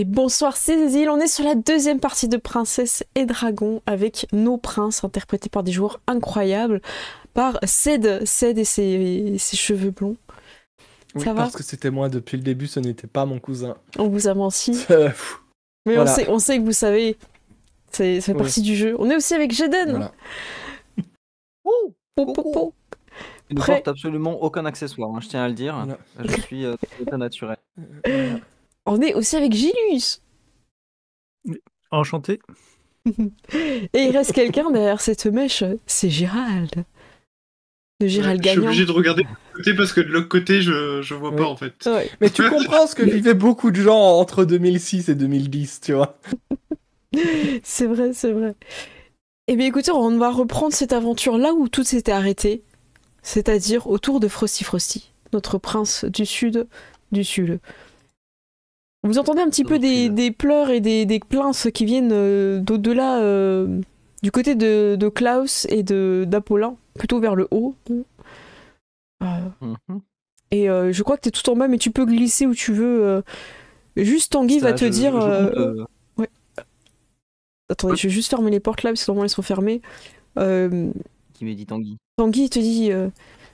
Et bonsoir Cécile, on est sur la deuxième partie de Princesse et Dragon avec nos princes interprétés par des joueurs incroyables, par Ced et ses cheveux blonds. Oui, Ça va? parce que c'était moi depuis le début, ce n'était pas mon cousin. On vous a menti. Mais Voilà. on sait que vous savez, ça fait partie du jeu. On est aussi avec Jaden. Voilà. Po. Il ne Prêt. porte absolument aucun accessoire, hein, je tiens à le dire. Voilà. Je suis tout naturel. On est aussi avec Gilus. Enchanté. Et il reste quelqu'un derrière cette mèche, c'est Gérald. De Gérald Je suis Gagnant. obligé de regarder de l'autre côté parce que de l'autre côté, je vois pas en fait. Ouais. Mais tu comprends ce que vivaient beaucoup de gens entre 2006 et 2010, tu vois. C'est vrai. Eh bien écoutez, on va reprendre cette aventure là où tout s'était arrêté, c'est-à-dire autour de Frosty, notre prince du sud du sud. Vous entendez un petit peu des pleurs et des plaintes qui viennent d'au-delà du côté de Klaus et d'Apollin, plutôt vers le haut. Et je crois que t'es tout en bas, mais tu peux glisser où tu veux. Juste Tanguy va te dire... Ouais. Attendez, je vais juste fermer les portes là, parce que normalement elles sont fermées. Qui me dit Tanguy? Tanguy te dit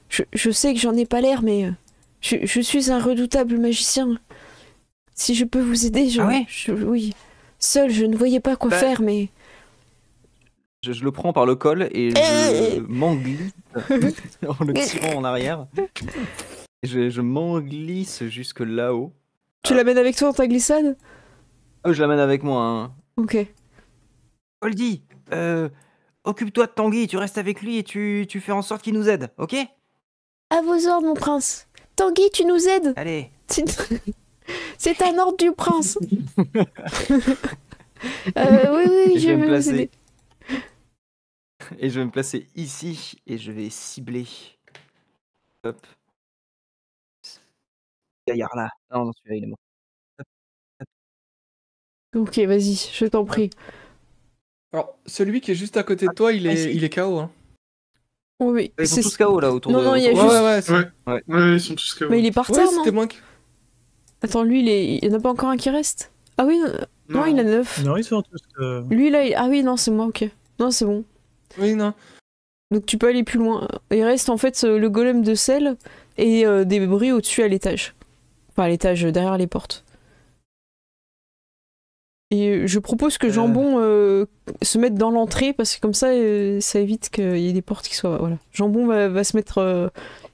je sais que j'en ai pas l'air, mais je suis un redoutable magicien. Si je peux vous aider, Ah ouais? oui. Seul, je ne voyais pas quoi faire, mais... Je le prends par le col et je m'englisse en le tirant en arrière. Je m'englisse jusque là-haut. Tu l'amènes avec toi dans ta glissade? Oh, je l'amène avec moi. Hein. Ok. Goldie, occupe-toi de Tanguy, tu restes avec lui et tu fais en sorte qu'il nous aide, ok? À vos ordres, mon prince. Tanguy, tu nous aides. Allez. C'est un ordre du prince. Oui, Je vais me vous placer. aider. Et je vais me placer ici et je vais cibler. Hop. Gaillard là. Non, celui-là il est mort. Ok, vas-y, je t'en prie. Alors, celui qui est juste à côté de toi, il est KO, hein. Oui, Ils sont tous KO là autour Non, de... non, il y a juste... Ouais, ils sont tous KO. Mais il est par Ouais, terre, c'était non? moi qui... Attends, lui, il y en a pas encore un qui reste? Ah oui, non, il a 9. Non, ils sont tous... Lui, là, ah oui, non, c'est moi, ok. Non, c'est bon. Oui, non. Donc tu peux aller plus loin. Il reste en fait le golem de sel et des bruits au-dessus à l'étage. Enfin, à l'étage, derrière les portes. Et je propose que Jambon se mette dans l'entrée, parce que comme ça, ça évite qu'il y ait des portes qui soient... Voilà. Jambon va se mettre...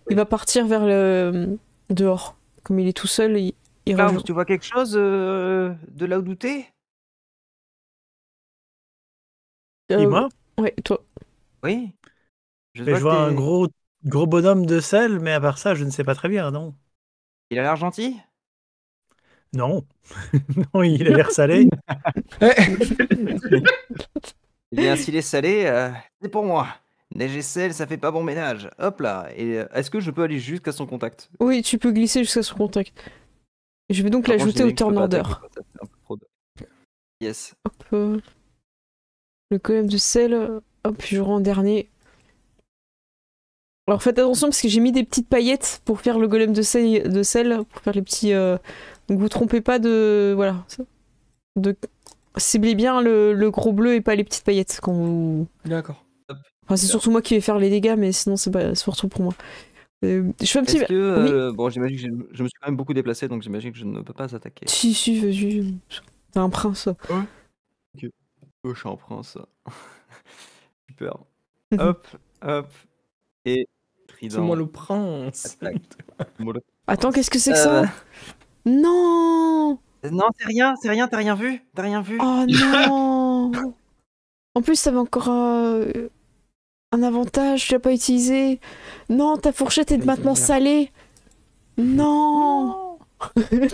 il va partir vers le dehors. Comme il est tout seul, il Klaus, rejoint. tu vois quelque chose de là où douter? Et moi? Ouais, toi. Oui. Je vois un gros bonhomme de sel, mais à part ça, je ne sais pas très bien, non. Il a l'air gentil? Non. Non, il a l'air salé. Eh bien, s'il est salé, c'est pour moi. Neige et sel, ça fait pas bon ménage. Hop là. Et est-ce que je peux aller jusqu'à son contact? Oui, tu peux glisser jusqu'à son contact. Je vais donc Par contre, l'ajouter au j'imagine que je peux turn pas order. attaquer, quoi, ça fait un peu trop de- Yes. Hop, le golem de sel, hop, je rends en dernier. Alors faites attention parce que j'ai mis des petites paillettes pour faire le golem de sel pour faire les petits... Donc vous trompez pas de... Voilà. De... Ciblez bien le gros bleu et pas les petites paillettes quand vous... D'accord. Enfin c'est surtout moi qui vais faire les dégâts, mais sinon c'est surtout pour moi. Je fais un petit... Est-ce que... Bon, j'imagine que je me suis quand même beaucoup déplacé, donc j'imagine que je ne peux pas attaquer. Si, vas-y. T'es un prince. Ok. Oh, je suis un prince. Super. Hop, hop. Et... C'est moi le prince. Attaque. Attends, qu'est-ce que c'est que ça? Non! Non, c'est rien, t'as rien vu? T'as rien vu? Oh non! En plus, t'avais encore un avantage, tu l'as pas utilisé. Non, ta fourchette est maintenant salée. Non!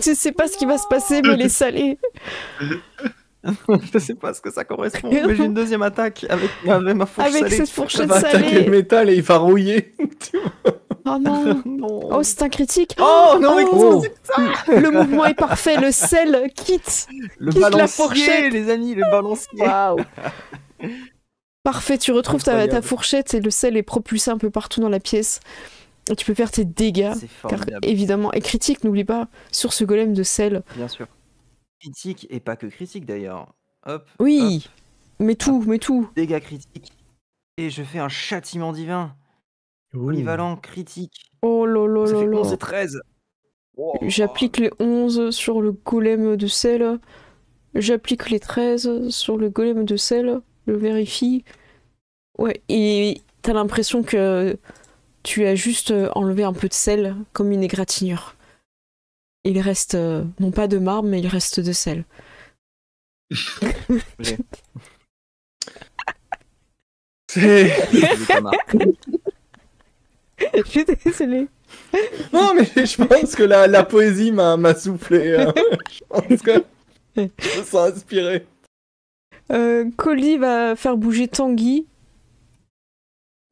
Tu sais pas ce qui va se passer, mais elle est salée. Je sais pas ce que ça correspond, mais j'ai une deuxième attaque avec ma fourche Avec salée. cette Ça fourchette va attaquer salée. le métal et il va rouiller. Oh non! Non. Oh, c'est un critique. Oh non, mais Oh. qu'est-ce que c'est que ça? Le mouvement est parfait, le sel quitte. Le Quitte la balancier, fourchette. les amis, le balancier. Waouh! Parfait, tu retrouves ta Incroyable. fourchette et le sel est propulsé un peu partout dans la pièce. Et tu peux faire tes dégâts. C'est Car formidable, évidemment, et critique, n'oublie pas, sur ce golem de sel. bien sûr. critique, et pas que critique d'ailleurs. Hop, Oui, mais tout. dégâts critiques. Et je fais un châtiment divin. Polyvalent, critique. Oh là là Ça là fait là. 11 et 13. Wow. J'applique les 11 sur le golem de sel. J'applique les 13 sur le golem de sel. Je vérifie. Ouais, et t'as l'impression que tu as juste enlevé un peu de sel, comme une égratignure. Il reste, non pas de marbre, mais il reste de sel. C'est... Je suis désolée. Non, mais je pense que la poésie m'a soufflé. Hein. Je pense que je me sens inspiré. Coldy va faire bouger Tanguy.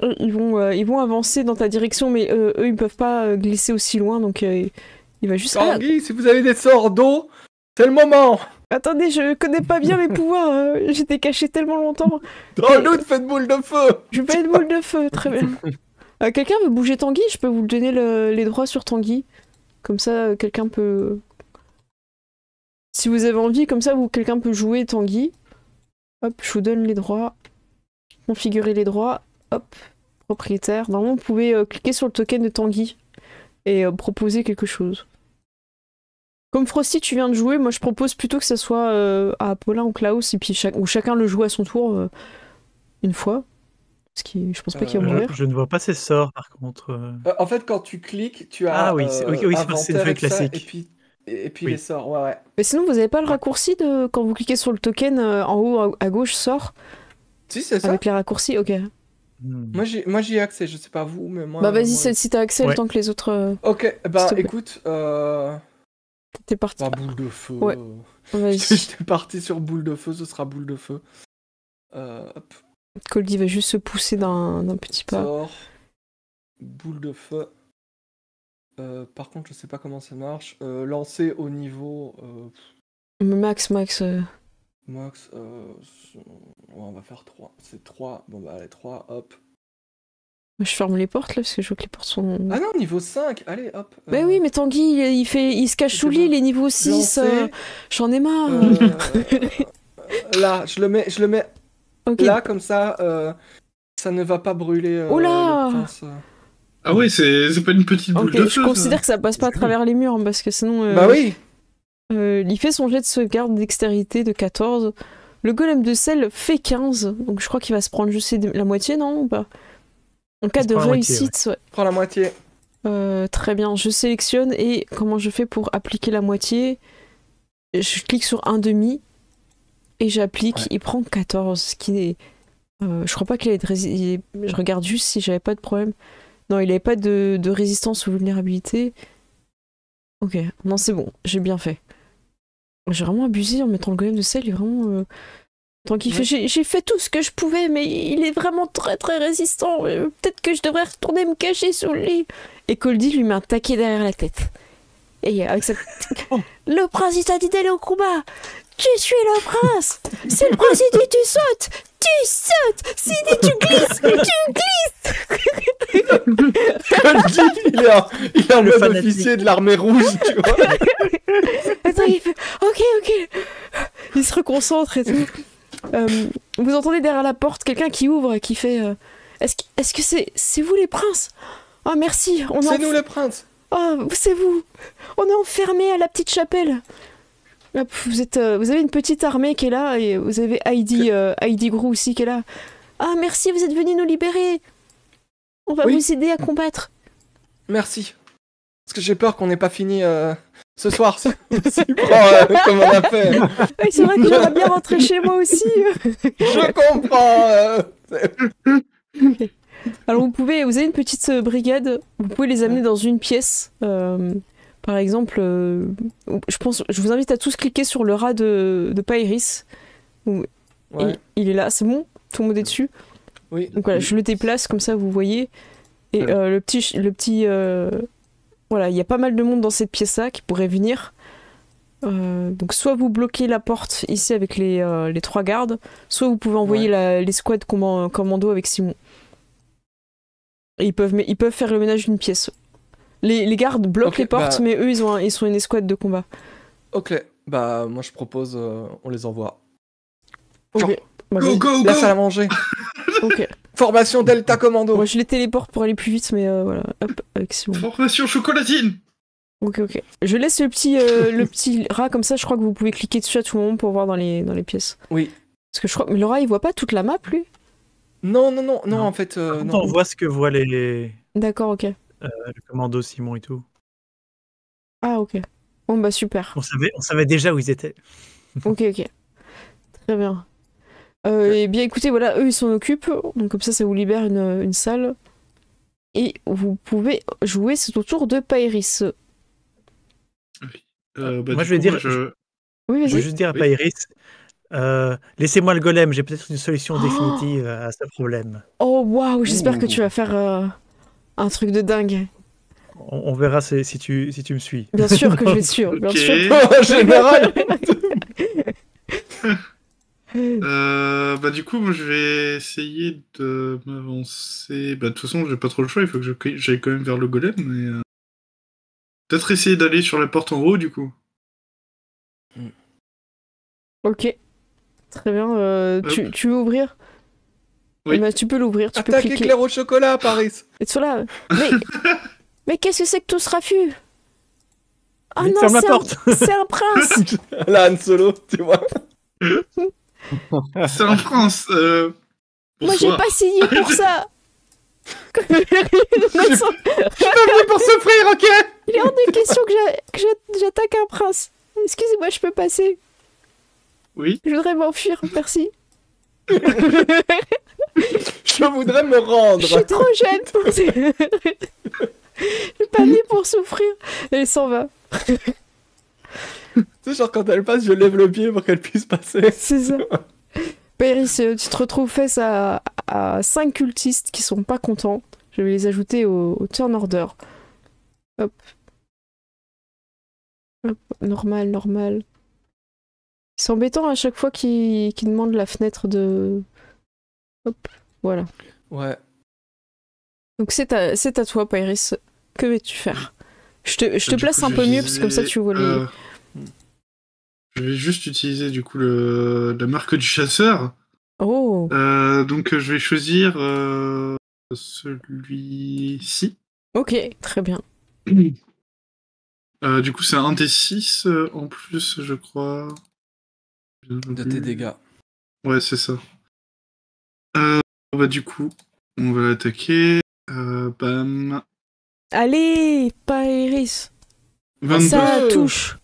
Ils vont avancer dans ta direction, mais eux, ils peuvent pas glisser aussi loin, donc il va juste... Tanguy, si vous avez des sorts d'eau, c'est le moment. Attendez, je connais pas bien mes pouvoirs. J'étais caché tellement longtemps. Dans le doute, faites boule de feu. Je fais une boule de feu, très bien. Quelqu'un veut bouger Tanguy? Je peux vous donner les droits sur Tanguy. Comme ça, quelqu'un peut... Si vous avez envie, comme ça, quelqu'un peut jouer Tanguy. Hop, je vous donne les droits. Configurer les droits. Hop, propriétaire. Normalement, vous pouvez cliquer sur le token de Tanguy et proposer quelque chose. Comme Frosty, tu viens de jouer, moi je propose plutôt que ça soit à Apollin ou Klaus, et puis ou chacun le joue à son tour une fois. Parce que je pense pas qu'il va mourir. Je ne vois pas ses sorts par contre. En fait, quand tu cliques, tu as. Ah oui, c'est une feuille classique. Et puis Oui. les sorts, ouais. Mais sinon, vous avez pas le raccourci de quand vous cliquez sur le token en haut à gauche, sort Si, c'est ça. avec les raccourcis? Ok. Moi j'y ai accès, je sais pas vous, mais moi. Bah vas-y, moi... si t'as accès le temps que les autres. Ok, bah s'il te plaît. écoute. T'es parti. Boule de feu. Ouais. Vas-y. J'étais parti sur boule de feu, ce sera boule de feu. Hop. Coldy va juste se pousser d'un petit pas. Sort. Boule de feu. Par contre, je sais pas comment ça marche. Lancer au niveau. Max. Max. On va faire 3. C'est 3. Bon bah allez, 3, hop. Je ferme les portes là parce que je vois que les portes sont. Ah non, niveau 5, allez, hop. Bah oui, mais Tanguy, il se cache sous l'île, les niveaux 6. J'en ai marre. Là, je le mets Okay. là, comme ça, ça ne va pas brûler Oh là le prince. Ah oui, c'est pas une petite boule de feu. Je considère que ça passe pas à travers les murs, parce que sinon... Bah oui. Il fait son jet de sauvegarde dextérité de 14. Le golem de sel fait 15, donc je crois qu'il va se prendre juste la moitié, non ou pas? En cas de réussite, ouais. Prends la moitié. Très bien, je sélectionne, et comment je fais pour appliquer la moitié? Je clique sur un demi, et j'applique, ouais. Il prend 14, ce qui est... je crois pas qu'il ait de résistance. Je regarde juste si j'avais pas de problème. Non, il avait pas de résistance ou vulnérabilité. Ok, non c'est bon, j'ai bien fait. J'ai vraiment abusé en mettant le golem de sel, il est vraiment... Tant qu'il fait... J'ai fait tout ce que je pouvais, mais il est vraiment très très résistant. Peut-être que je devrais retourner me cacher sous le lit. Et Coldy lui met un taquet derrière la tête. Et avec sa... Le prince il t'a dit d'aller au combat. Tu suis le prince. C'est le prince, il dit tu sautes. Tu sautes. S'il dit tu glisses, tu glisses. Coldy, il est un mode officier de l'armée rouge, tu vois. Attends, il fait ok. Il se reconcentre et tout. Vous entendez derrière la porte quelqu'un qui ouvre et qui fait est-ce que c'est vous les princes? Ah merci. C'est nous les princes. Oh, c'est vous. On est enfermés à la petite chapelle. Hop, vous avez une petite armée qui est là et vous avez Heidi Grou aussi qui est là. Ah merci, vous êtes venus nous libérer. On va vous aider à combattre. Merci. Parce que j'ai peur qu'on n'ait pas fini ce soir. S'il prend comme on a fait. Oui, c'est vrai que j'aimerais bien rentrer chez moi aussi. Je comprends. Okay. Alors vous avez une petite brigade, vous pouvez les amener dans une pièce. Par exemple, je vous invite à tous cliquer sur le rat de Pairis. Il est là, c'est bon? Tout le monde est dessus? Oui. Donc voilà, je le déplace comme ça, vous voyez. Et le petit voilà, il y a pas mal de monde dans cette pièce-là qui pourrait venir. Donc soit vous bloquez la porte ici avec les 3 gardes, soit vous pouvez envoyer les squads commando avec Simon. Et ils peuvent faire le ménage d'une pièce. Les gardes bloquent les portes, mais eux ils sont une escouade de combat. Ok, Bah, moi je propose, on les envoie. Ok. Bah, Go, vas-y. go, Laisse à go! la manger. Ok. Formation Delta Commando. Moi, je les téléporte pour aller plus vite, mais voilà. Hop, avec c'est bon. Formation chocolatine! Ok, ok. Je laisse le petit rat comme ça. Je crois que vous pouvez cliquer dessus à tout moment pour voir dans les pièces. Oui. Parce que je crois que mais le rat, il voit pas toute la map, lui. Non, Non. en fait, Par contre, non. on voit ce que voient le D'accord, ok. commando Simon et tout. Ah, ok. Bon, bah super. On savait déjà où ils étaient. Ok, ok. Très bien. Et bien, écoutez, voilà, eux, ils s'en occupent. Donc, comme ça vous libère une salle. Et vous pouvez jouer, c'est au tour de Pairis. Moi, je vais dire- Oui, Je veux vas-y. juste dire à Oui. Pairis, laissez-moi le golem, j'ai peut-être une solution Oh définitive à ce problème. Oh, waouh, j'espère que Ouh. tu vas faire un truc de dingue. On verra si tu me suis. Bien sûr que je vais te suivre, bien Ok. sûr. En général. Bah du coup, moi, je vais essayer de m'avancer. Bah de toute façon, j'ai pas trop le choix, il faut que j'aille quand même vers le golem, mais... Peut-être essayer d'aller sur la porte en haut, du coup. Ok. Très bien. Tu veux ouvrir? Oui. Eh ben, tu peux l'ouvrir, tu peux Attaque cliquer. éclair au chocolat, Paris. Et tu là. Mais qu'est-ce que c'est que tout ce raffut? Ah Vite, non, ferme la porte. c'est un prince. Là, Han Solo, tu vois. C'est en France. Moi, j'ai Bonsoir. pas signé pour ça. Je suis pas venu pour souffrir, ok? Il est hors de question que j'attaque un prince. Excusez-moi, je peux passer. Oui. Je voudrais m'enfuir, merci. Je voudrais me Je rendre. suis trop jeune pour ça. Je suis pas née pour souffrir. Et elle s'en va. Tu sais, genre quand elle passe, je lève le pied pour qu'elle puisse passer. C'est ça. Pairis, tu te retrouves face à 5 cultistes qui sont pas contents. Je vais les ajouter au turn order. Hop. Hop. Normal. C'est embêtant à chaque fois qu'ils demandent la fenêtre de... Hop. Voilà. Ouais. Donc c'est à toi, Pairis. Que vas-tu faire? Je te Du place coup, un je peu vais mieux, parce que comme ça tu vois les... Je vais juste utiliser du coup la marque du chasseur. Oh, Donc je vais choisir celui-ci. ok, très bien. Du coup c'est un des 6 en plus, je crois. De tes dégâts. Ouais, c'est ça. Bah du coup, on va l'attaquer. Bam. Allez, Pairis. 22. Ça touche.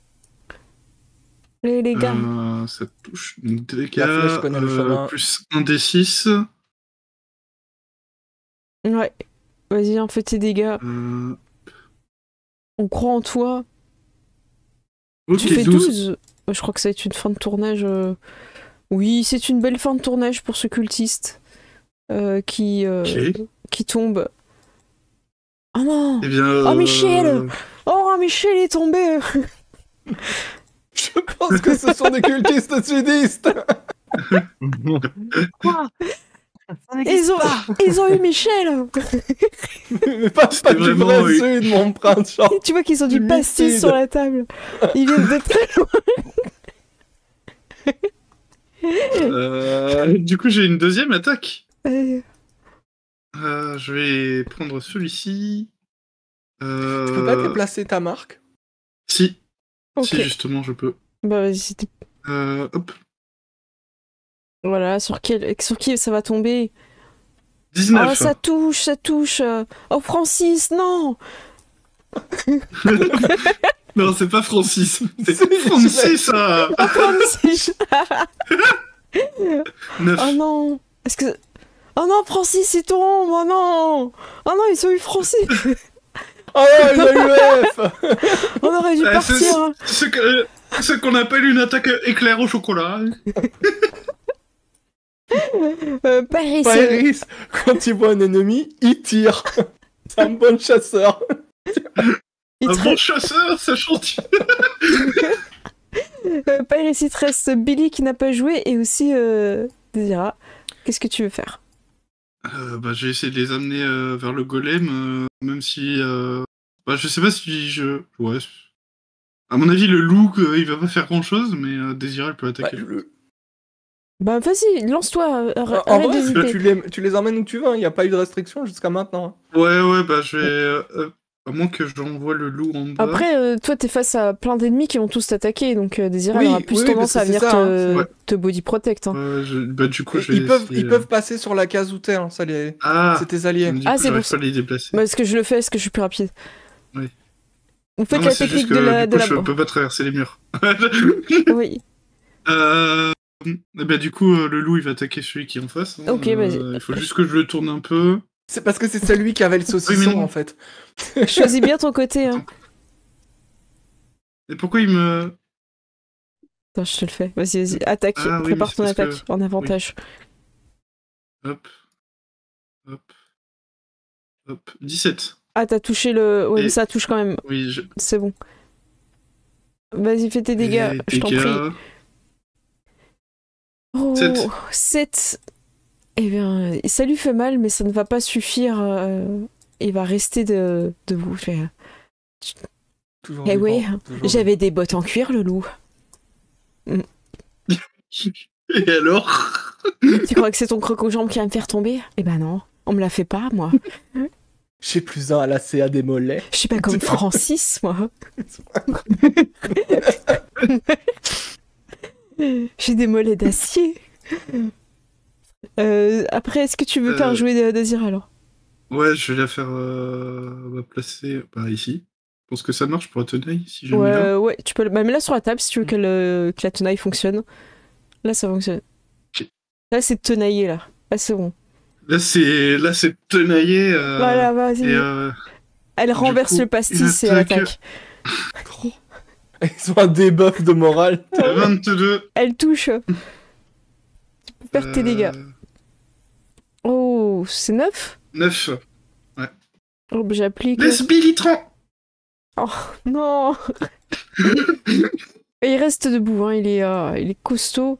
Les gars. Ça touche. Donc dégâts, La flèche connaît le chemin. plus un des 6. Ouais. Vas-y, en fais tes dégâts. On croit en toi. Ok, Tu fais 12. 12. Je crois que ça va être une fin de tournage. Oui, c'est une belle fin de tournage pour ce cultiste qui tombe. Oh non! Eh bien. Oh, Michel! Oh, Michel est tombé! Je pense que ce sont des cultistes sudistes. Quoi? Ils ont eu Michel! Mais pas du vraiment, vrai oui. sud, mon prince. Genre. Et tu vois qu'ils ont du Du pastis liquide. sur la table. Ils viennent de très loin. Du coup, j'ai une deuxième attaque. Euh, Je vais prendre celui-ci. Tu peux pas déplacer ta marque? Si. Ok. Si, justement, je peux. Bah vas-y, c'était... Hop. Voilà, sur qui ça va tomber? 19. Oh, ça touche. Oh, Francis, non! Non, c'est pas Francis. C'est Si, Francis, ça. Oh, Francis! 9. Oh non! Est-ce que... Oh non, Francis, il tombe! Oh non! Oh non, ils ont eu Francis! Oh non, ils ont eu F. On aurait dû partir! C'est ce qu'on appelle une attaque éclair au chocolat. Paris, Pairis, quand il voit un ennemi, il tire. C'est un bon chasseur. il Un te bon chasseur, ça chante. Paris, il te reste Billy qui n'a pas joué et aussi Désira. Qu'est-ce que tu veux faire? Bah, je vais essayer de les amener vers le golem, même si... Bah, je sais pas si je... Ouais. À mon avis, le loup, il va pas faire grand-chose, mais Désiré peut attaquer. Bah vas-y, lance-toi. En Arrête vrai, d'hésiter. tu les emmènes où tu veux, il n'y a pas eu de restriction jusqu'à maintenant. Ouais, bah je vais... à moins que j'envoie le loup en bas. Après, toi, t'es face à plein d'ennemis qui vont tous t'attaquer, donc Désiré Oui, aura plus oui, tendance parce à que c'est venir ça, hein. te body protect. Hein. Bah du coup, Et je vais ils peuvent passer sur la case où t'es, hein, ça les... Ah, c'est tes alliés. du Ah, coup, c'est j'arrive pour pas à les déplacer. Bah, est-ce que je le fais? Est-ce que je suis plus rapide? Oui. Vous faites Non, la c'est technique juste que, de la... du coup, je peux pas traverser les murs. Oui. Bah du coup, le loup, il va attaquer celui qui est en face. Hein. Ok, vas-y. Il faut juste que je le tourne un peu. C'est parce que c'est celui qui avait le saucisson, Oui, mais non. en fait. Choisis bien ton côté. Hein. Et pourquoi il me... Attends, je te le fais. Vas-y. Attaque. Ah, oui, Prépare mais c'est ton parce attaque que- en avantage. Hop. 17. Ah, t'as touché le... Ouais, Et- mais ça touche quand même. Oui, C'est bon. Vas-y, fais tes dégâts. Je t'en prie. Oh, 7. 7. Eh bien, ça lui fait mal, mais ça ne va pas suffire. Il va rester debout. Toujours Eh vivant, oui, toujours j'avais des bottes en cuir, le loup. Et alors? Tu crois que c'est ton croc aux jambes qui va me faire tomber? Eh ben non, on me la fait pas, moi. J'ai plus un à la CA des mollets. Je suis pas comme Francis, moi. J'ai des mollets d'acier. Après, est-ce que tu veux faire jouer Désiré alors? Ouais, je vais la faire placer ici. Je pense que ça marche pour la tenaille, si je mets là. Ouais, tu peux. Bah, mets-la sur la table si tu veux que la tenaille fonctionne. Là, ça fonctionne. Ok. Là, c'est tenaillé, là. Là, c'est bon. Là, c'est tenaillé. Voilà, vas-y. Et, Elle renverse coup, le pastis et elle attaque. Ils ont un debuff de morale. 22. Elle touche. Tu peux faire tes dégâts. Oh, c'est 9? 9. Oh, bah, j'applique. Laisse Billy Oh, non. Et il reste debout, hein. Il est costaud.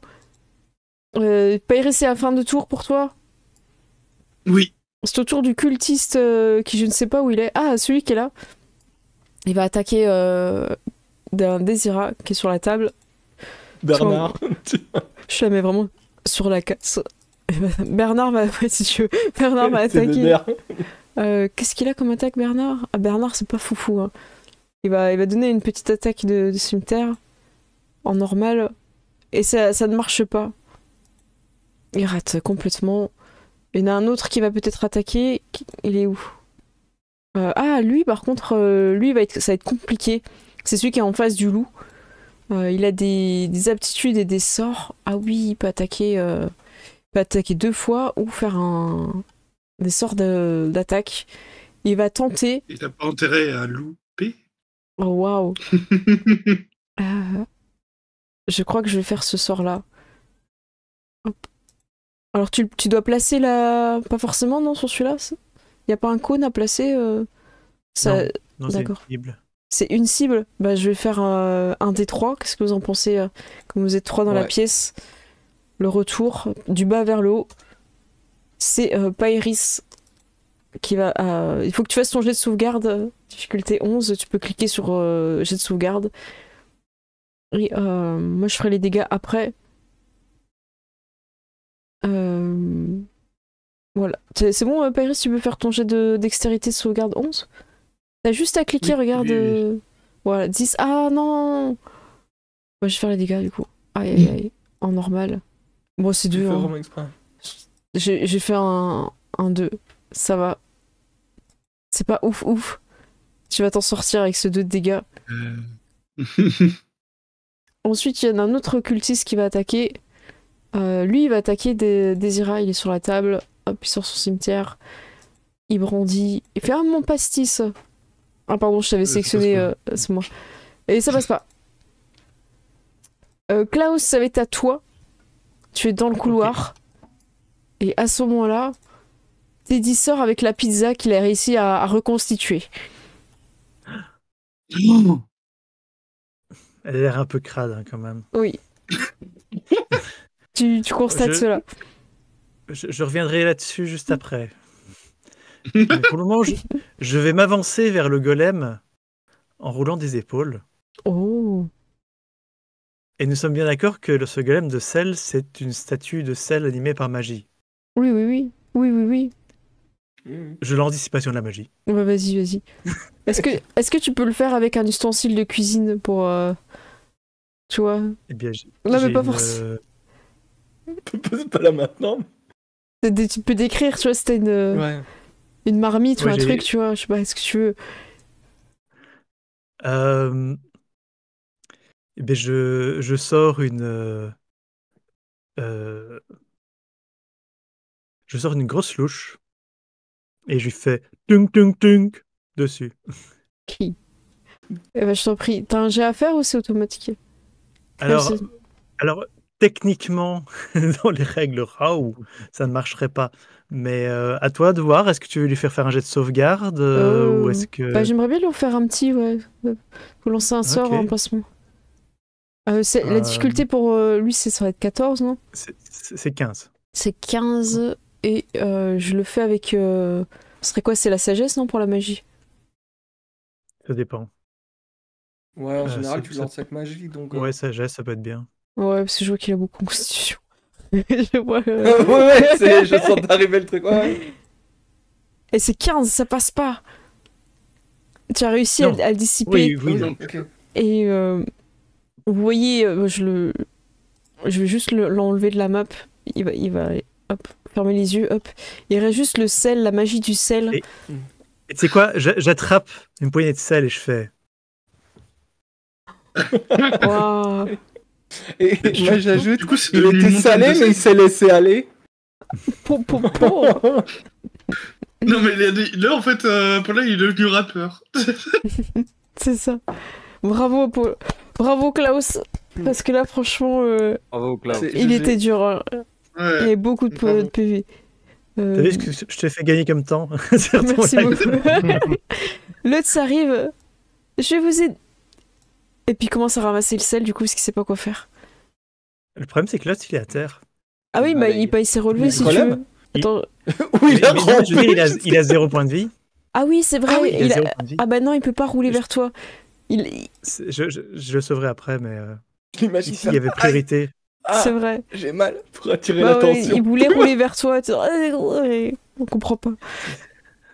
Pairis, c'est la fin de tour pour toi? Oui. C'est au tour du cultiste qui je ne sais pas où il est. Ah, celui qui est là. Il va attaquer d'un Désira qui est sur la table. Bernard. Je la mets vraiment sur la casse. Bernard va, ouais, si tu veux. Bernard va attaquer. Qu'est-ce qu'il a comme attaque, Bernard? Ah, Bernard, c'est pas foufou. Hein. Il va donner une petite attaque de cimetière en normal. Et ça ne marche pas. Il rate complètement. Il y en a un autre qui va peut-être attaquer. Il est où? Lui, par contre, ça va être compliqué. C'est celui qui est en face du loup. Il a des aptitudes et des sorts. Ah oui, il peut attaquer 2 fois ou faire des sorts d'attaque. Il va tenter. Il n'a pas intérêt à louper. Oh waouh! Je crois que je vais faire ce sort-là. Hop. Alors tu dois placer la... Pas forcément, non, sur celui-là? Il n'y a pas un cône à placer ça... Non, c'est une D'accord. cible. C'est une cible? Bah, je vais faire un des 3. Qu'est-ce que vous en pensez comme vous êtes 3 dans la pièce? Le retour, du bas vers le haut. C'est Pairis qui va... il faut que tu fasses ton jet de sauvegarde. Difficulté 11. Tu peux cliquer sur jet de sauvegarde. Et moi, je ferai les dégâts après. Voilà. C'est bon, Pairis, tu peux faire ton jet de dextérité de sauvegarde 11? T'as juste à cliquer, Oui, regarde. oui. Voilà, 10. Ah non! Moi, je vais faire les dégâts du coup. Aïe, aïe. En normal. Bon, c'est 2. Hein. Vraiment exprès. J'ai fait un 2. Ça va. C'est pas ouf. Tu vas t'en sortir avec ce 2 de dégâts. Ensuite, il y en a un autre cultiste qui va attaquer. Lui, il va attaquer Désira. Il est sur la table. Hop, il sort son cimetière. Il brandit. Il fait mon pastis. Ah, pardon, je t'avais sélectionné. C'est moi. Et ça passe pas. Klaus, ça va être à toi. Tu es dans le couloir. Okay. Et à ce moment-là, Teddy sort avec la pizza qu'il a réussi à reconstituer. Elle a l'air un peu crade hein, quand même. Oui. tu constates cela. Je reviendrai là-dessus juste après. Mais pour le moment, je vais m'avancer vers le golem en roulant des épaules. Oh. Et nous sommes bien d'accord que ce golem de sel, c'est une statue de sel animée par magie. Oui, oui, oui. Oui, oui, oui. Je l'anticipation de la magie. Ouais, vas-y, vas-y. Est-ce que tu peux le faire avec un ustensile de cuisine pour... tu vois? Eh bien, Non, mais j'ai pas une, forcément. C'est pas là maintenant. Tu peux décrire, tu vois, c'était Ouais. une marmite ou Ouais, un j'ai- truc, tu vois. Je sais pas, est-ce que tu veux... eh bien, je sors euh, je sors une grosse louche et je lui fais tung tung tung dessus. Qui? Eh ben, je t'en prie. T'as un jet à faire ou c'est automatique? Alors, c'est- alors techniquement, dans les règles RAW, ça ne marcherait pas. Mais à toi de voir, est-ce que tu veux lui faire un jet de sauvegarde ou est-ce Bah, que... j'aimerais bien lui en faire un petit, ouais. Faut lancer un sort en Ok. emplacement. La Euh, difficulté pour lui, ça va être 14, non? C'est 15. C'est 15 et je le fais avec... Ce serait quoi? C'est la sagesse, non, pour la magie? Ça dépend. Ouais, en général, ça- tu ça- lances avec magie, donc... Ouais, sagesse, ça peut être bien. Ouais, parce que je vois qu'il a beaucoup en constitution. Je vois, ouais, je sens d'arriver le truc. Ouais. Et c'est 15, ça passe pas. Tu as réussi Non. à le dissiper. Oui, oui. donc, Ok. Et vous voyez, je vais juste l'enlever de la map. Il va hop, fermer les yeux, hop. Il reste juste le sel, la magie du sel. Et tu sais quoi, j'attrape une poignée de sel et je fais... Waouh. Et moi, j'ajoute, du coup, c'est il devenu une était montagne salé, de mais sel. il s'est laissé aller. Po. Non, mais là, en fait, Paula, il est devenu rappeur. C'est ça. Bravo, bravo Klaus. Parce que là, franchement, Bravo, Cloud. C'est- il GG. était dur. Hein. Il y Ouais. avait beaucoup de Bravo. PV. T'as vu ce que je t'ai fait gagner comme temps? sur ton Merci live? beaucoup. L'autre arrive. Je vais vous aider. Et puis il commence à ramasser le sel, du coup, parce qu'il sait pas quoi faire. Le problème, c'est que l'autre, il est à terre. Ah oui, bah, il s'est relevé Le si tu problème veux. Attends. Oui, il a Mais non, je veux dire, rompu. il a 0 point de vie. Ah oui, c'est vrai. Ah oui, Il a 0 point de vie. Ah bah non, il peut pas rouler vers toi. Je le sauverai après, mais L'imagine ici, il y avait priorité. C'est vrai. J'ai mal pour attirer Bah ouais, l'attention. il voulait rouler vers toi. On comprend pas.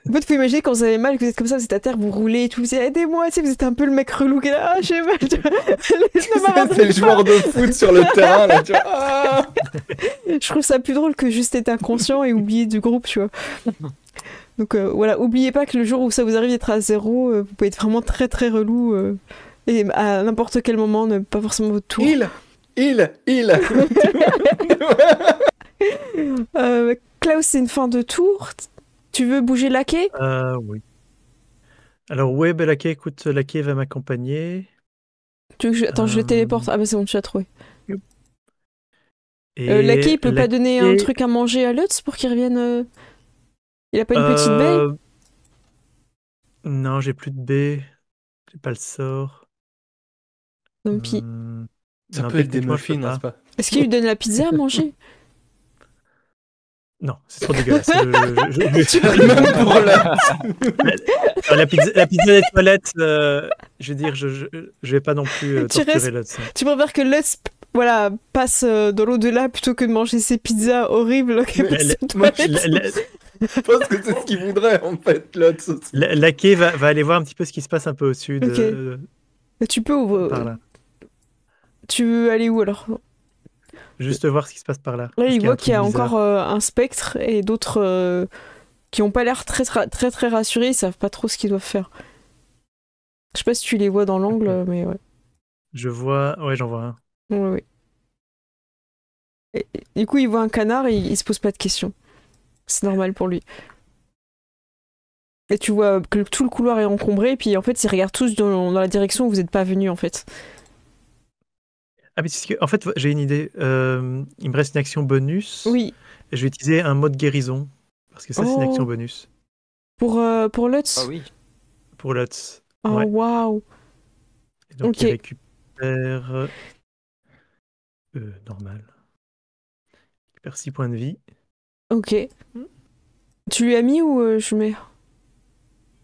En fait, faut imaginer quand vous avez mal, que vous êtes comme ça, vous êtes à terre, vous roulez et tout, vous dites aidez-moi, tu sais, vous êtes un peu le mec relou qui est là, ah, j'ai mal. Laisse-moi m'avancer. C'est le joueur de foot sur le terrain, là, tu vois. Ah Je trouve ça plus drôle que juste être inconscient et oublier du groupe, tu vois. Donc voilà, oubliez pas que le jour où ça vous arrive d'être à 0, vous pouvez être vraiment très très relou et à n'importe quel moment, ne pas forcément votre tour. Il Klaus, c'est une fin de tour. Tu veux bouger Laquais? Oui. Alors, ouais, ben, Laquais, écoute, Laquais va m'accompagner. Tu veux que Attends, je le téléporte. Ah bah c'est bon, tu l'as trouvé. Et Laquais, il peut pas donner un Laquais, truc à manger à Lutz pour qu'il revienne. Il a pas une petite baie? Non, j'ai plus de baie. J'ai pas le sort. Non, puis, Ça Non, peut être des techniquement, je peux muffins, n'est-ce pas? est-ce qu'il lui donne la pizza à manger? Non, c'est trop dégueulasse. Même pour la... Alors, la pizza des toilettes, je veux dire, je vais pas non plus Tu restes- torturer Lutz. Tu préfères que Lutz voilà, passe dans l'au-delà plutôt que de manger ses pizzas horribles qu'elle Mais passe aux moi, toilettes. Je pense que c'est ce qu'il voudrait, en fait, l'autre aussi. Laquais va aller voir un petit peu ce qui se passe un peu au sud. Ok. Tu peux ou Par là. Tu veux aller où alors? Juste voir ce qui se passe par là. Là, Parce il qu'il y a voit un qu'il y a truc bizarre. encore un spectre et d'autres qui ont pas l'air très rassurés, ils savent pas trop ce qu'ils doivent faire. Je sais pas si tu les vois dans l'angle, mais ouais. Je vois. Ouais, j'en vois un. Ouais. Et, du coup, il voit un canard et il se pose pas de questions. C'est normal pour lui. Et tu vois que tout le couloir est encombré, et puis en fait, ils regardent tous dans la direction où vous n'êtes pas venus, en fait. Ah, mais en fait, j'ai une idée. Il me reste une action bonus. Oui, Et je vais utiliser un mode guérison. Parce que ça, c'est une action bonus. pour Lutz. Ah oui. Pour Lutz. Oh, Ouais. waouh. Et donc, Ok. il récupère. Normal. Il récupère 6 points de vie. Ok. Tu lui as mis ou je mets?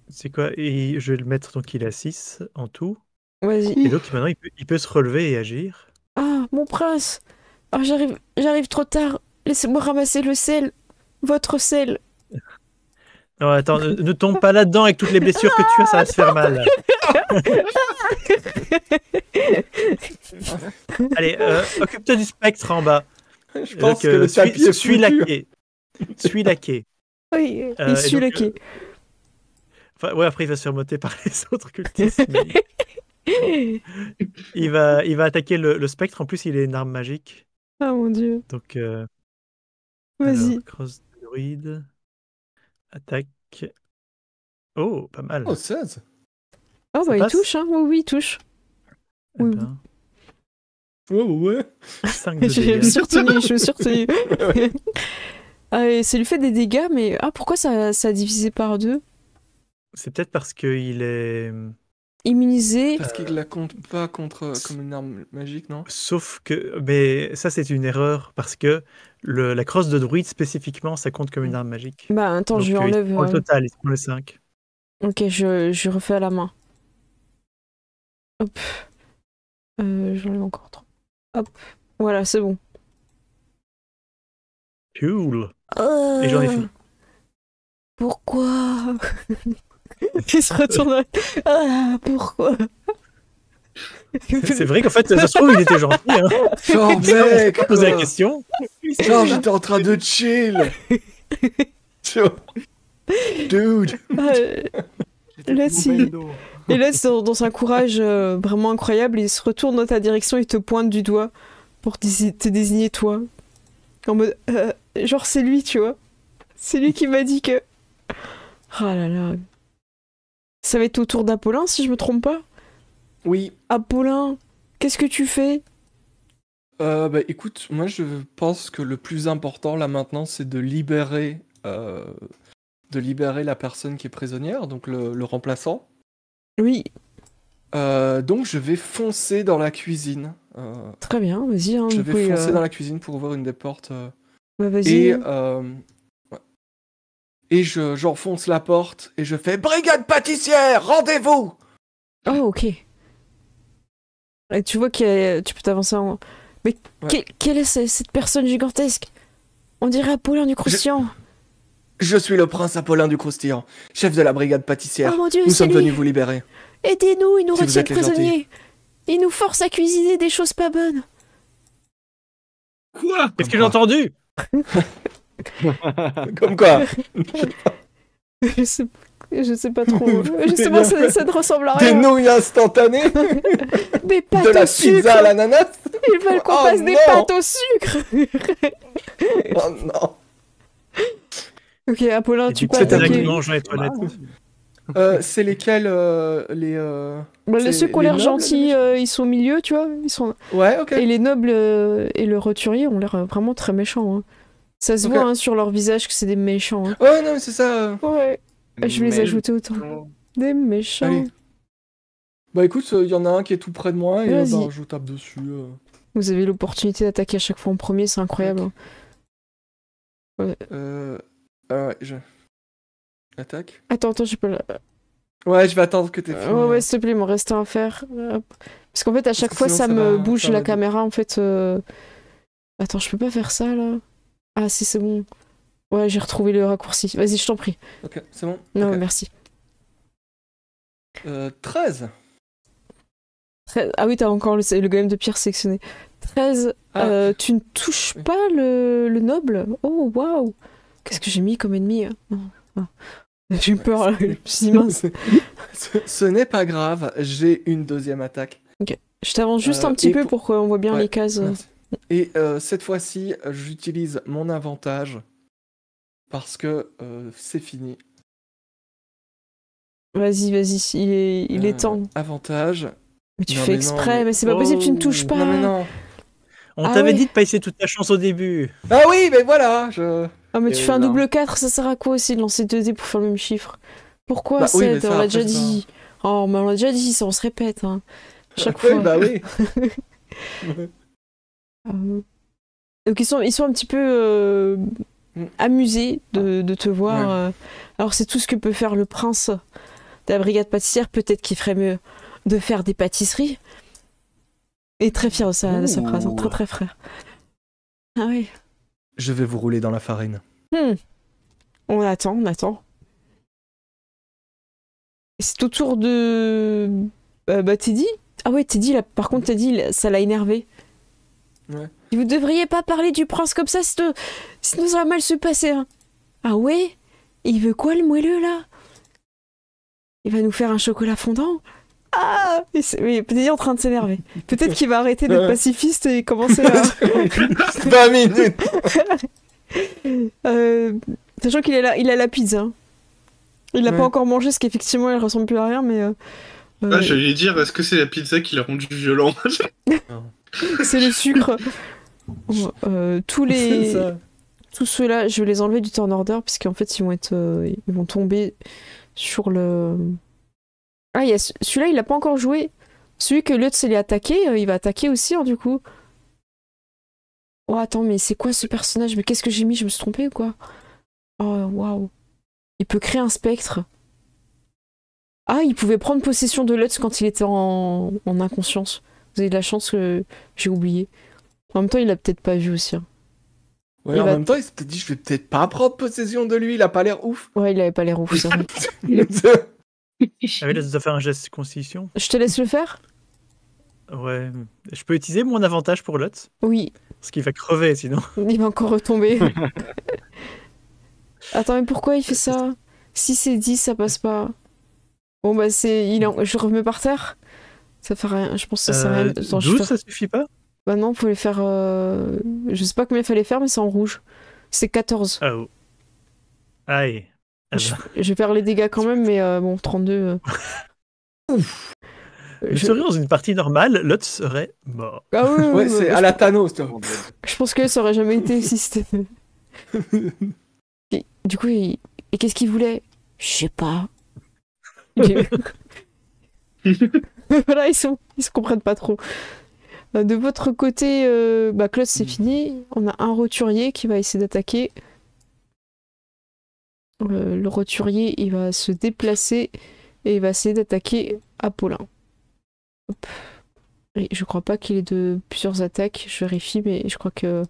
C'est quoi? Et je vais le mettre, donc il est à 6 en tout. Vas-y. Et donc, maintenant, il peut se relever et agir. Ah, mon prince. Ah, j'arrive trop tard. Laissez-moi ramasser le sel. Votre sel. Non, attends, ne tombe pas là-dedans avec toutes les blessures que tu as, ça va te faire mal. Allez, occupe-toi du spectre en bas. Je pense que le tapis est suis la foutu. quai. Suis la quai. Oui, et il suit donc, le quai. Enfin, ouais, après il va se faire motter par les autres cultistes. Mais il va attaquer le spectre. En plus, il est une arme magique. Ah mon dieu. Donc, Vas-y. alors, cross de druide. Attaque. Oh, pas mal. Oh, 16. Ah Ça bah il passe touche, hein. Oui, il touche. Eh oui. ben, Ouais. 5 de Je me dégâts. suis retenue. Ah, et ça lui fait des dégâts, mais pourquoi ça a divisé par 2? C'est peut-être parce qu'il est... Immunisé. Parce qu'il la compte pas contre comme une arme magique, non? Sauf que... Mais ça, c'est une erreur, parce que la crosse de druide, spécifiquement, ça compte comme une arme magique. Bah attends, Donc, je lui il enlève. prend le total, il prend le 5. Ok, je refais à la main. Hop. J'enlève encore 3. Hop. Voilà, c'est bon. Cool. Et j'en ai fini. Pourquoi? Il se retourne. Pourquoi? C'est vrai qu'en fait, ça se trouve, il était gentil. Hein. Genre, mec, Poser la quoi. question. Genre, j'étais en train de chill. Dude. Là, si. Et là, dans un courage vraiment incroyable, il se retourne dans ta direction et te pointe du doigt pour te désigner toi. En mode, genre c'est lui, tu vois. C'est lui qui m'a dit que... Ah là là. Ça va être au tour d'Apollin, si je me trompe pas. Oui. Apollin, qu'est-ce que tu fais? Bah écoute, moi je pense que le plus important là maintenant, c'est de libérer la personne qui est prisonnière, donc le remplaçant. Oui, Donc je vais foncer dans la cuisine. très bien, vas-y. Hein, Je vous vais pouvez, foncer dans la cuisine pour ouvrir une des portes. Bah, vas-y. Et j'enfonce la porte et je fais brigade pâtissière, rendez-vous. Oh, ok. Et tu vois tu peux t'avancer en... Mais Ouais. quelle est cette personne gigantesque? On dirait Apollin du Croustillant. Je suis le prince Apollin du Croustillant, chef de la brigade pâtissière. Oh mon dieu, Nous c'est sommes lui. venus vous libérer. Aidez-nous, il nous Si vous retient êtes les prisonniers. Il nous force à cuisiner des choses pas bonnes. Quoi? Qu'est-ce que j'ai entendu? Comme quoi? Je sais pas trop. Justement, ça ne ressemble à Des rien. nouilles instantanées, Des pâtes de la au pizza sucre. à l'ananas. Ils veulent qu'on Oh fasse des non. pâtes au sucre. Oh non. Ok, Apollin, Et tu du peux coup, c'est là attaquer. qu'il mange dans les toilettes. C'est lesquels Bah, c'est ceux qui ont les l'air nobles, gentils, ils sont au milieu, tu vois. Ils sont... Ouais, ok. Et les nobles et le roturier ont l'air vraiment très méchants. Hein. Ça se Ok. voit hein, sur leur visage que c'est des méchants. Hein. Ouais, non, mais c'est ça. Ouais, je vais les ajouter autant. Des méchants. Allez. Bah écoute, il y en a un qui est tout près de moi et Vas-y. bah, je tape dessus. Vous avez l'opportunité d'attaquer à chaque fois en premier, c'est incroyable. Hein. Ouais, je... Attaque. Attends, j'ai pas la... Ouais, je vais attendre que t'aies fini. Ouais, s'il te plaît, il m'en reste un à faire. Hop. Parce qu'en fait, à chaque que fois, sinon, ça ça me va- bouge ça va la vite. caméra, en fait. Attends, je peux pas faire ça, là? Ah, si, c'est bon. Ouais, j'ai retrouvé le raccourci. Vas-y, je t'en prie. Ok, c'est bon. Non, Ok. merci. 13. Ah oui, t'as encore le golem de pierre sélectionné. 13, Ah. tu ne touches Oui. pas le noble? Oh, waouh! Qu'est-ce que j'ai mis comme ennemi? Non. Ah. J'ai eu peur, là. Je me suis dit, mince. Ce n'est pas grave, j'ai une deuxième attaque. Je t'avance juste un petit et peu pour- pour qu'on voit bien Ouais, les cases. Merci. Et cette fois-ci, j'utilise mon avantage parce que c'est fini. Vas-y, il est temps. Avantage. Mais tu Non, fais mais non, exprès, mais- mais c'est pas possible, tu ne Oh. touches pas. Non mais non. On Ah t'avait ouais. dit de pas essayer toute ta chance au début. Ah oui, mais voilà. Je... Ah, mais tu Et fais un non. double 4, ça sert à quoi aussi de lancer 2 dés pour faire le même chiffre? Pourquoi Bah oui, 7? mais ça, On l'a après, déjà c'est dit. Oh, mais on l'a déjà dit, ça on se répète. Hein. Chaque Oui, fois. bah oui. Donc ils sont un petit peu amusés de te voir. Ouais. Alors c'est tout ce que peut faire le prince de la brigade pâtissière. Peut-être qu'il ferait mieux de faire des pâtisseries. Et très fier de sa phrase, hein, Ouh. très très frère. Ah oui. Je vais vous rouler dans la farine. On attend, on attend. Et c'est au tour de... Teddy. Ah ouais, Teddy, là, par contre, Teddy, ça l'a énervé. Ouais. Vous devriez pas parler du prince comme ça, sinon ça va mal se passer. Hein. Ah ouais? Il veut quoi, le moelleux, là? Il va nous faire un chocolat fondant? Ah! Oui, Teddy est en train de s'énerver. Peut-être qu'il va arrêter d'être pacifiste et commencer à... 20 minutes. Sachant qu'il a la pizza. Hein. Il l'a Ouais. pas encore mangé, parce qu'effectivement, elle ressemble plus à rien, mais... Ah, j'allais dire, est-ce que c'est la pizza qui l'a rendu violent? c'est le sucre. Tous C'est ça. tous ceux-là, je vais les enlever du turn order, puisqu'en fait, ils vont tomber sur le... Ah, il y a celui-là, il a pas encore joué. Celui que Lutz s'est attaqué, il va attaquer aussi, hein, du coup. Oh, attends, mais c'est quoi ce personnage? Mais qu'est-ce que j'ai mis? Je me suis trompée ou quoi? Oh, waouh. Il peut créer un spectre. Ah, il pouvait prendre possession de Lutz quand il était en inconscience. Vous avez de la chance que j'ai oublié. En même temps, il l'a peut-être pas vu aussi. Hein. Ouais, en même temps, il s'était dit, je vais peut-être pas prendre possession de lui, il a pas l'air ouf. Ouais, il avait pas l'air ouf, ça. Ah oui, là, tu dois faire un geste de constitution. Je te laisse le faire? Ouais. Je peux utiliser mon avantage pour Lutz? Oui. Parce qu'il va crever sinon. Il va encore retomber. Attends, mais pourquoi il fait ça? Si c'est 10, ça passe pas. Bon, bah, je remets par terre. Ça fait rien. Je pense que ça sert à rien. Attends, 12, ça suffit pas? Bah non, faut les faire... Je sais pas combien il fallait faire, mais c'est en rouge. C'est 14. Ah oh. Aïe. Ah Je bah. vais faire les dégâts quand même, mais bon, 32... Ouf. Je serais dans une partie normale, Lutz serait mort. Ah oui, Ouais, c'est à la Thanos, toi. Je pense que ça aurait jamais été si c'était... Et, du coup, et qu'est-ce qu'il voulait? Je sais pas. Voilà, ils se comprennent pas trop. De votre côté, Klotz, c'est fini. On a un roturier qui va essayer d'attaquer. Le roturier, il va se déplacer et il va essayer d'attaquer Apollin. Hop. Et je crois pas qu'il ait de plusieurs attaques. Je vérifie, mais je crois que...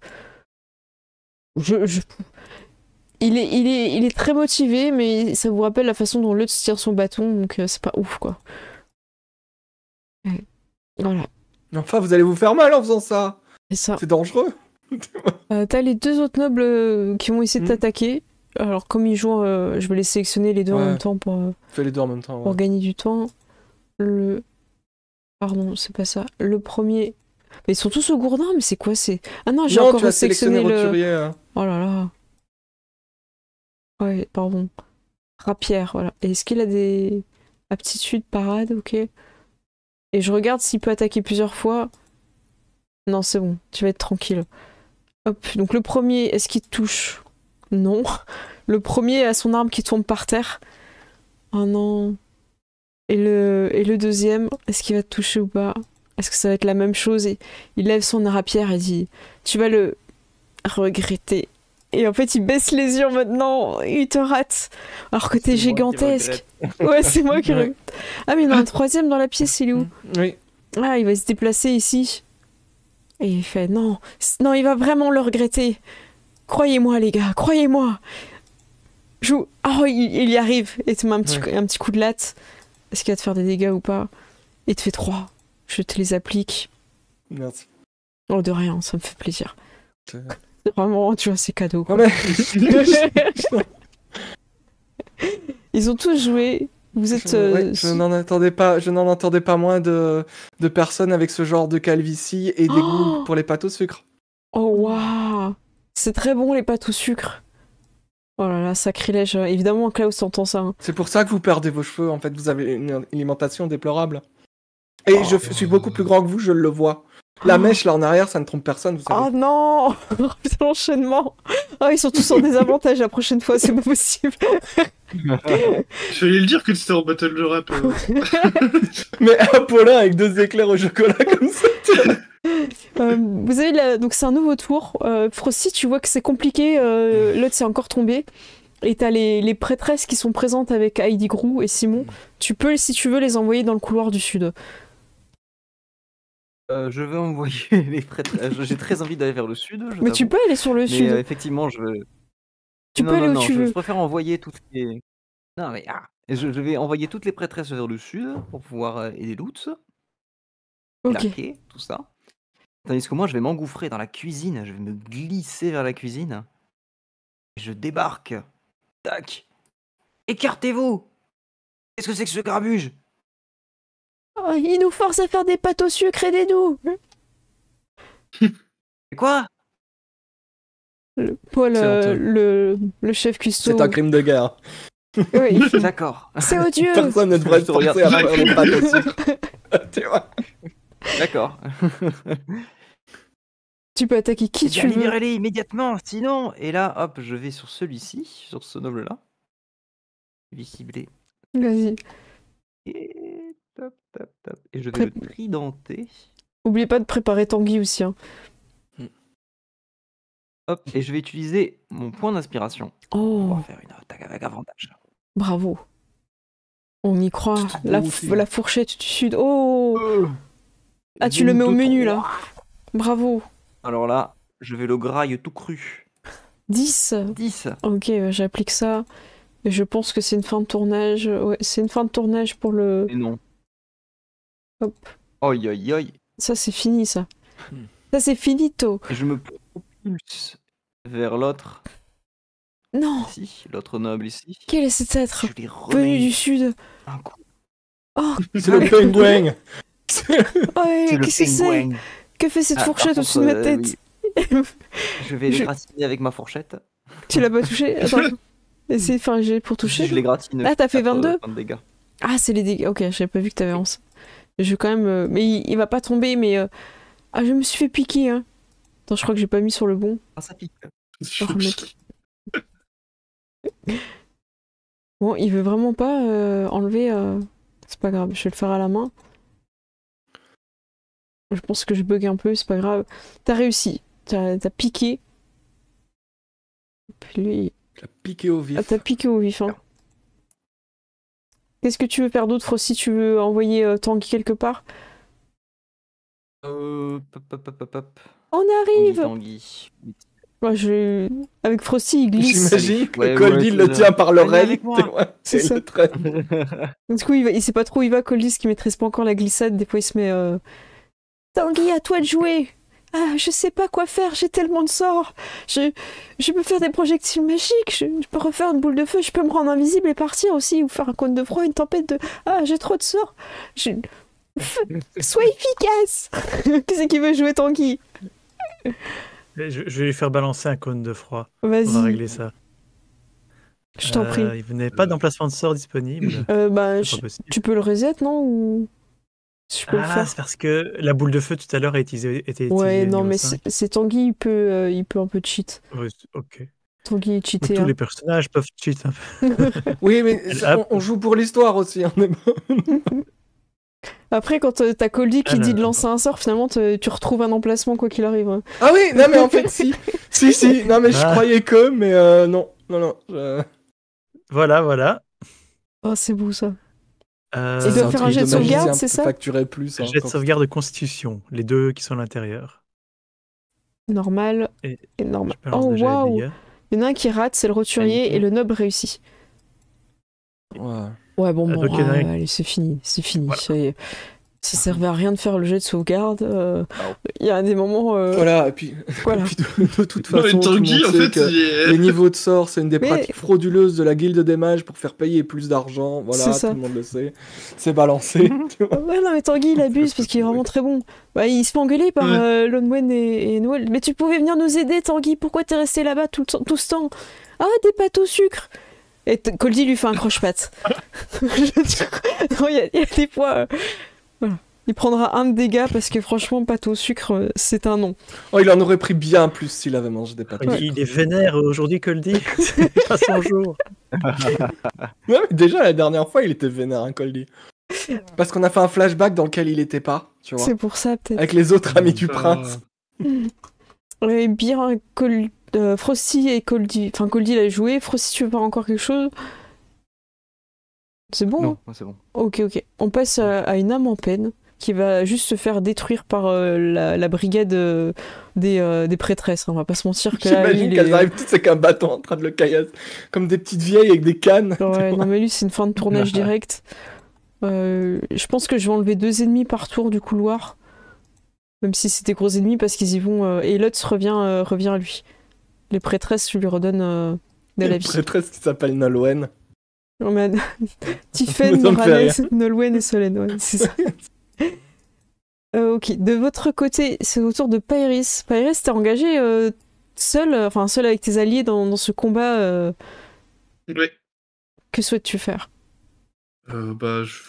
Il est très motivé, mais ça vous rappelle la façon dont Lutz tire son bâton, donc c'est pas ouf, quoi. Voilà. Enfin, vous allez vous faire mal en faisant ça. C'est ça. C'est dangereux. T'as les deux autres nobles qui vont essayer de t'attaquer. Alors, comme ils jouent, je vais les sélectionner les deux en même temps pour Fais les deux en même temps. pour gagner du temps. Pardon, c'est pas ça. Le premier... Mais ils sont tous au gourdin, mais c'est quoi? Ah non, j'ai encore tu vas sélectionné sélectionner le... roturier. Hein. Oh là là. Ouais, pardon. Rapière, voilà. Et est-ce qu'il a des aptitudes, parade, ok. Et je regarde s'il peut attaquer plusieurs fois. Non, c'est bon, tu vas être tranquille. Hop, donc le premier, est-ce qu'il touche? Non. Le premier a son arme qui tombe par terre. Oh non. Et le deuxième, est-ce qu'il va te toucher ou pas? Est-ce que ça va être la même chose? Et il lève son rapière et dit, tu vas le regretter. Et en fait, il baisse les yeux maintenant, il te rate. Alors que t'es gigantesque. Ouais, c'est moi qui regrette. Ah, mais il y en a un troisième dans la pièce, il est où? Oui. Ah, il va se déplacer ici. Et il fait, non, il va vraiment le regretter. Croyez-moi, les gars, croyez-moi. Oh, il y arrive. Et tu mets un petit coup de latte. Est-ce qu'il va te faire des dégâts ou pas? Et te fait 3. Je te les applique. Merci. Oh, de rien, ça me fait plaisir. Vraiment, tu vois, c'est cadeau. Non, mais... Ils ont tous joué. Vous êtes... je n'en entendais pas moins de personnes avec ce genre de calvitie et des goûts pour les pâtes au sucre. Oh, waouh! C'est très bon, les pâtes au sucre. Oh là là, sacrilège. Évidemment, Klaus entend ça. Hein. C'est pour ça que vous perdez vos cheveux. En fait, vous avez une alimentation déplorable. Et je suis beaucoup plus grand que vous, je le vois. La mèche là en arrière, ça ne trompe personne, vous savez. Oh non! Putain, l'enchaînement! Oh, ils sont tous en désavantage la prochaine fois, c'est pas possible. Je vais le dire que c'était en battle de rap. Mais Apollin avec 2 éclairs au chocolat comme ça. Vous avez donc c'est un nouveau tour. Frosty, tu vois que c'est compliqué. L'autre c'est encore tombé. Et t'as les prêtresses qui sont présentes avec Heidi Grou et Simon. Tu peux, si tu veux, les envoyer dans le couloir du sud. Je vais envoyer les prêtres. J'ai très envie d'aller vers le sud. Mais tu peux aller sur le Mais sud. effectivement, je veux. Tu peux aller où tu je veux. préfère envoyer toutes les. Non, mais je vais envoyer toutes les prêtresses vers le sud pour pouvoir aider Lutz, Ok. laquer, tout ça. Tandis que moi, je vais m'engouffrer dans la cuisine. Je vais me glisser vers la cuisine. Et je débarque. Tac. Écartez-vous. Qu'est-ce que c'est que ce grabuge? Oh, il nous force à faire des pâtes au sucre, aidez-nous. C'est quoi? Paul, C'est honteux. le chef cuistot. C'est un crime de guerre. Oui, il fait, D'accord. c'est odieux. Personne ne devrait Je se te regarde. forcer à faire des pâtes au sucre. Tu vois. D'accord. Tu peux attaquer qui tu veux. Libérez-les immédiatement, sinon. Et là, hop, je vais sur celui-ci, sur ce noble-là. Je vais cibler. Vas-y. Et top, top, top. Et je vais le tridenter. Oubliez pas de préparer Tanguy aussi. Hein. Hop, et je vais utiliser mon point d'inspiration Oh, pour faire une attaque avec avantage. bravo. On y croit. C'est La, beau aussi. la fourchette du sud. Oh. Ah, tu le mets au menu là. Bravo. Alors là, je vais le graille tout cru. 10. 10. Ok, j'applique ça. Et je pense que c'est une fin de tournage. Ouais, c'est une fin de tournage pour le. Et non. Hop. Aïe aïe aïe. Ça, c'est fini, ça. Ça, c'est finito. Et je me propulse vers l'autre Non. ici, l'autre noble ici. Quel est cet être Je les venu remets du sud? un coup. Oh, C'est le pingouin. ouais, C'est le qu'est-ce que c'est? pingouin. Que fait cette Ah, par fourchette au-dessus de contre, ma tête? oui. Je vais Je- les gratiner avec ma fourchette. Tu l'as pas touché? Attends. Essaye de faire un jet pour toucher. Si je les gratine. Ah, t'as fait 4, 22? 20 dégâts. Ah, c'est les dégâts. Ok, j'avais pas vu que t'avais 11. Je vais quand même. Mais il va pas tomber, mais. Ah, je me suis fait piquer, hein. Attends, je crois que j'ai pas mis sur le bon. Ah, ça pique. Oh, mec. Bon, il veut vraiment pas enlever. C'est pas grave, je vais le faire à la main. Je pense que je bug un peu, c'est pas grave. T'as réussi. T'as piqué. Puis lui. Il a piqué au vif. Ah, t'as piqué au vif, hein. Qu'est-ce que tu veux faire d'autre si tu veux envoyer Tanguy quelque part? Pop, pop, pop, pop, pop. On arrive! Tanguy. Moi, avec Frosty, il glisse. J'imagine que Ouais, Colby ouais, le c'est tient par l'oreille. avec moi. tu vois, C'est et ça. le traîne. Du coup, il sait pas trop où il va, Colby, ce qui maîtrise pas encore la glissade. Des fois, il se met Tanguy, à toi de jouer! Ah, je sais pas quoi faire, j'ai tellement de sorts! Je peux faire des projectiles magiques, je peux refaire une boule de feu, je peux me rendre invisible et partir aussi, ou faire un cône de froid, une tempête de. Ah, j'ai trop de sorts! Sois efficace! Qui c'est qui veut jouer Tanguy? Je vais lui faire balancer un cône de froid. On va Vas-y, régler ça. je t'en prie. Il venait pas d'emplacement de sort disponible. Bah, C'est pas possible. tu peux le reset, non? Ou. Si je peux le Ah, faire. c'est parce que la boule de feu tout à l'heure était utilisée. Ouais, non, niveau mais 5. c'est Tanguy, il peut un peu cheat. Ouais, ok. Tanguy est cheaté. Tous Hein. les personnages peuvent cheat un peu. Oui, mais Hop. on joue pour l'histoire aussi. On est bon. Après, quand t'as Coldy qui Ah là dit de là. lancer un sort, finalement, tu retrouves un emplacement quoi qu'il arrive. Hein. Ah oui, non mais en fait si. Si. Non mais je Ah. croyais que, mais non. Voilà. Oh, c'est beau ça. Il C'est doit un faire un truc jet de sauvegarde, magicien c'est pour ça? facturer plus. hein, jet de quand- sauvegarde de constitution, les deux qui sont à l'intérieur. Normal Et et normal. je balance Oh, déjà les waouh! dégâts. Il y en a un qui rate, c'est le roturier, Magnifique. et le noble réussit. Ouais. Ouais, bon, Donc, il y en a un- allez, c'est fini. Voilà. Ça y est. Ça servait à rien de faire le jet de sauvegarde. Il y a des moments. Voilà, et puis, Voilà. et puis de toute Non, mais façon, tout le Tanguy, monde en sait fait, que il est- les niveaux de sort, c'est une des Mais- pratiques frauduleuses de la guilde des mages pour faire payer plus d'argent. Voilà, C'est tout ça. le monde le sait. C'est balancé. tu vois. Ouais, non, mais Tanguy, il abuse parce qu'il est vraiment très bon. Bah, il se fait engueuler par Lonwen et Noël. Mais tu pouvais venir nous aider, Tanguy. Pourquoi t'es resté là-bas tout ce temps? Ah, des pâtes au sucre! Et Coldy lui fait un croche-patte. Non, il y a des fois. Voilà. Il prendra un de dégâts parce que franchement, pâte au sucre, c'est un non. Oh, il en aurait pris bien plus s'il avait mangé des pâtes. Il est vénère aujourd'hui que le dit. C'est pas son jour. Ouais, mais déjà, la dernière fois, il était vénère, hein, Coldy. Parce qu'on a fait un flashback dans lequel il était pas, tu vois. C'est pour ça, peut-être. Avec les autres amis du prince. Ouais, bien, Frosty et Coldy. Enfin, Coldy l'a joué. Frosty, tu veux faire encore quelque chose? C'est bon, hein? Non, c'est bon. Ok. On passe à une âme en peine. qui va juste se faire détruire par la brigade des prêtresses. On va pas se mentir que là, J'imagine qu'elles arrivent toutes avec un bâton en train de le caillasser. Comme des petites vieilles avec des cannes. Ouais, non mais lui c'est une fin de tournage direct. Je pense que je vais enlever 2 ennemis par tour du couloir. Même si c'est des gros ennemis parce qu'ils y vont. Et Lutz revient à lui. Les prêtresses lui redonnent de la Une vie. prêtresse qui s'appelle Nolwenn. Non, mais Tiffen, Ça me fait Morales, rire. Nolwenn et Solène, ouais, c'est ça. Ok, de votre côté, c'est au tour de Pairis. Pairis, t'es engagé seul avec tes alliés dans ce combat. Ouais. Que souhaites-tu faire? Bah, je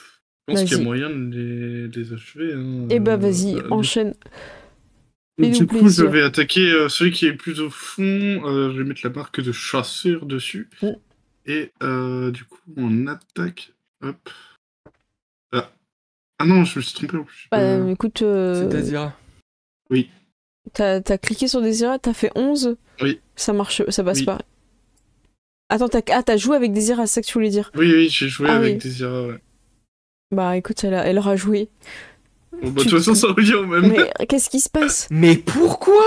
pense qu'il y a Vas-y. moyen de les achever. Hein. Eh bah vas-y, enchaîne. Fais-nous Du coup, je plaisir. vais attaquer celui qui est plus au fond. Je vais mettre la marque de chasseur dessus. Mm. Et du coup, on attaque. Hop. Ah non, je me suis trompé en plus. Bah, écoute, C'est Désira. t'as cliqué sur Désira, t'as fait 11. Oui. Ça marche, ça passe Oui. pas. Attends, t'as joué avec Désira, c'est ça que tu voulais dire? Oui, j'ai joué Ah avec oui. Désira. Ouais. Bah écoute, elle aura joué. Bon, bah, de toute façon, ça revient au même. Mais qu'est-ce qui se passe? Mais pourquoi?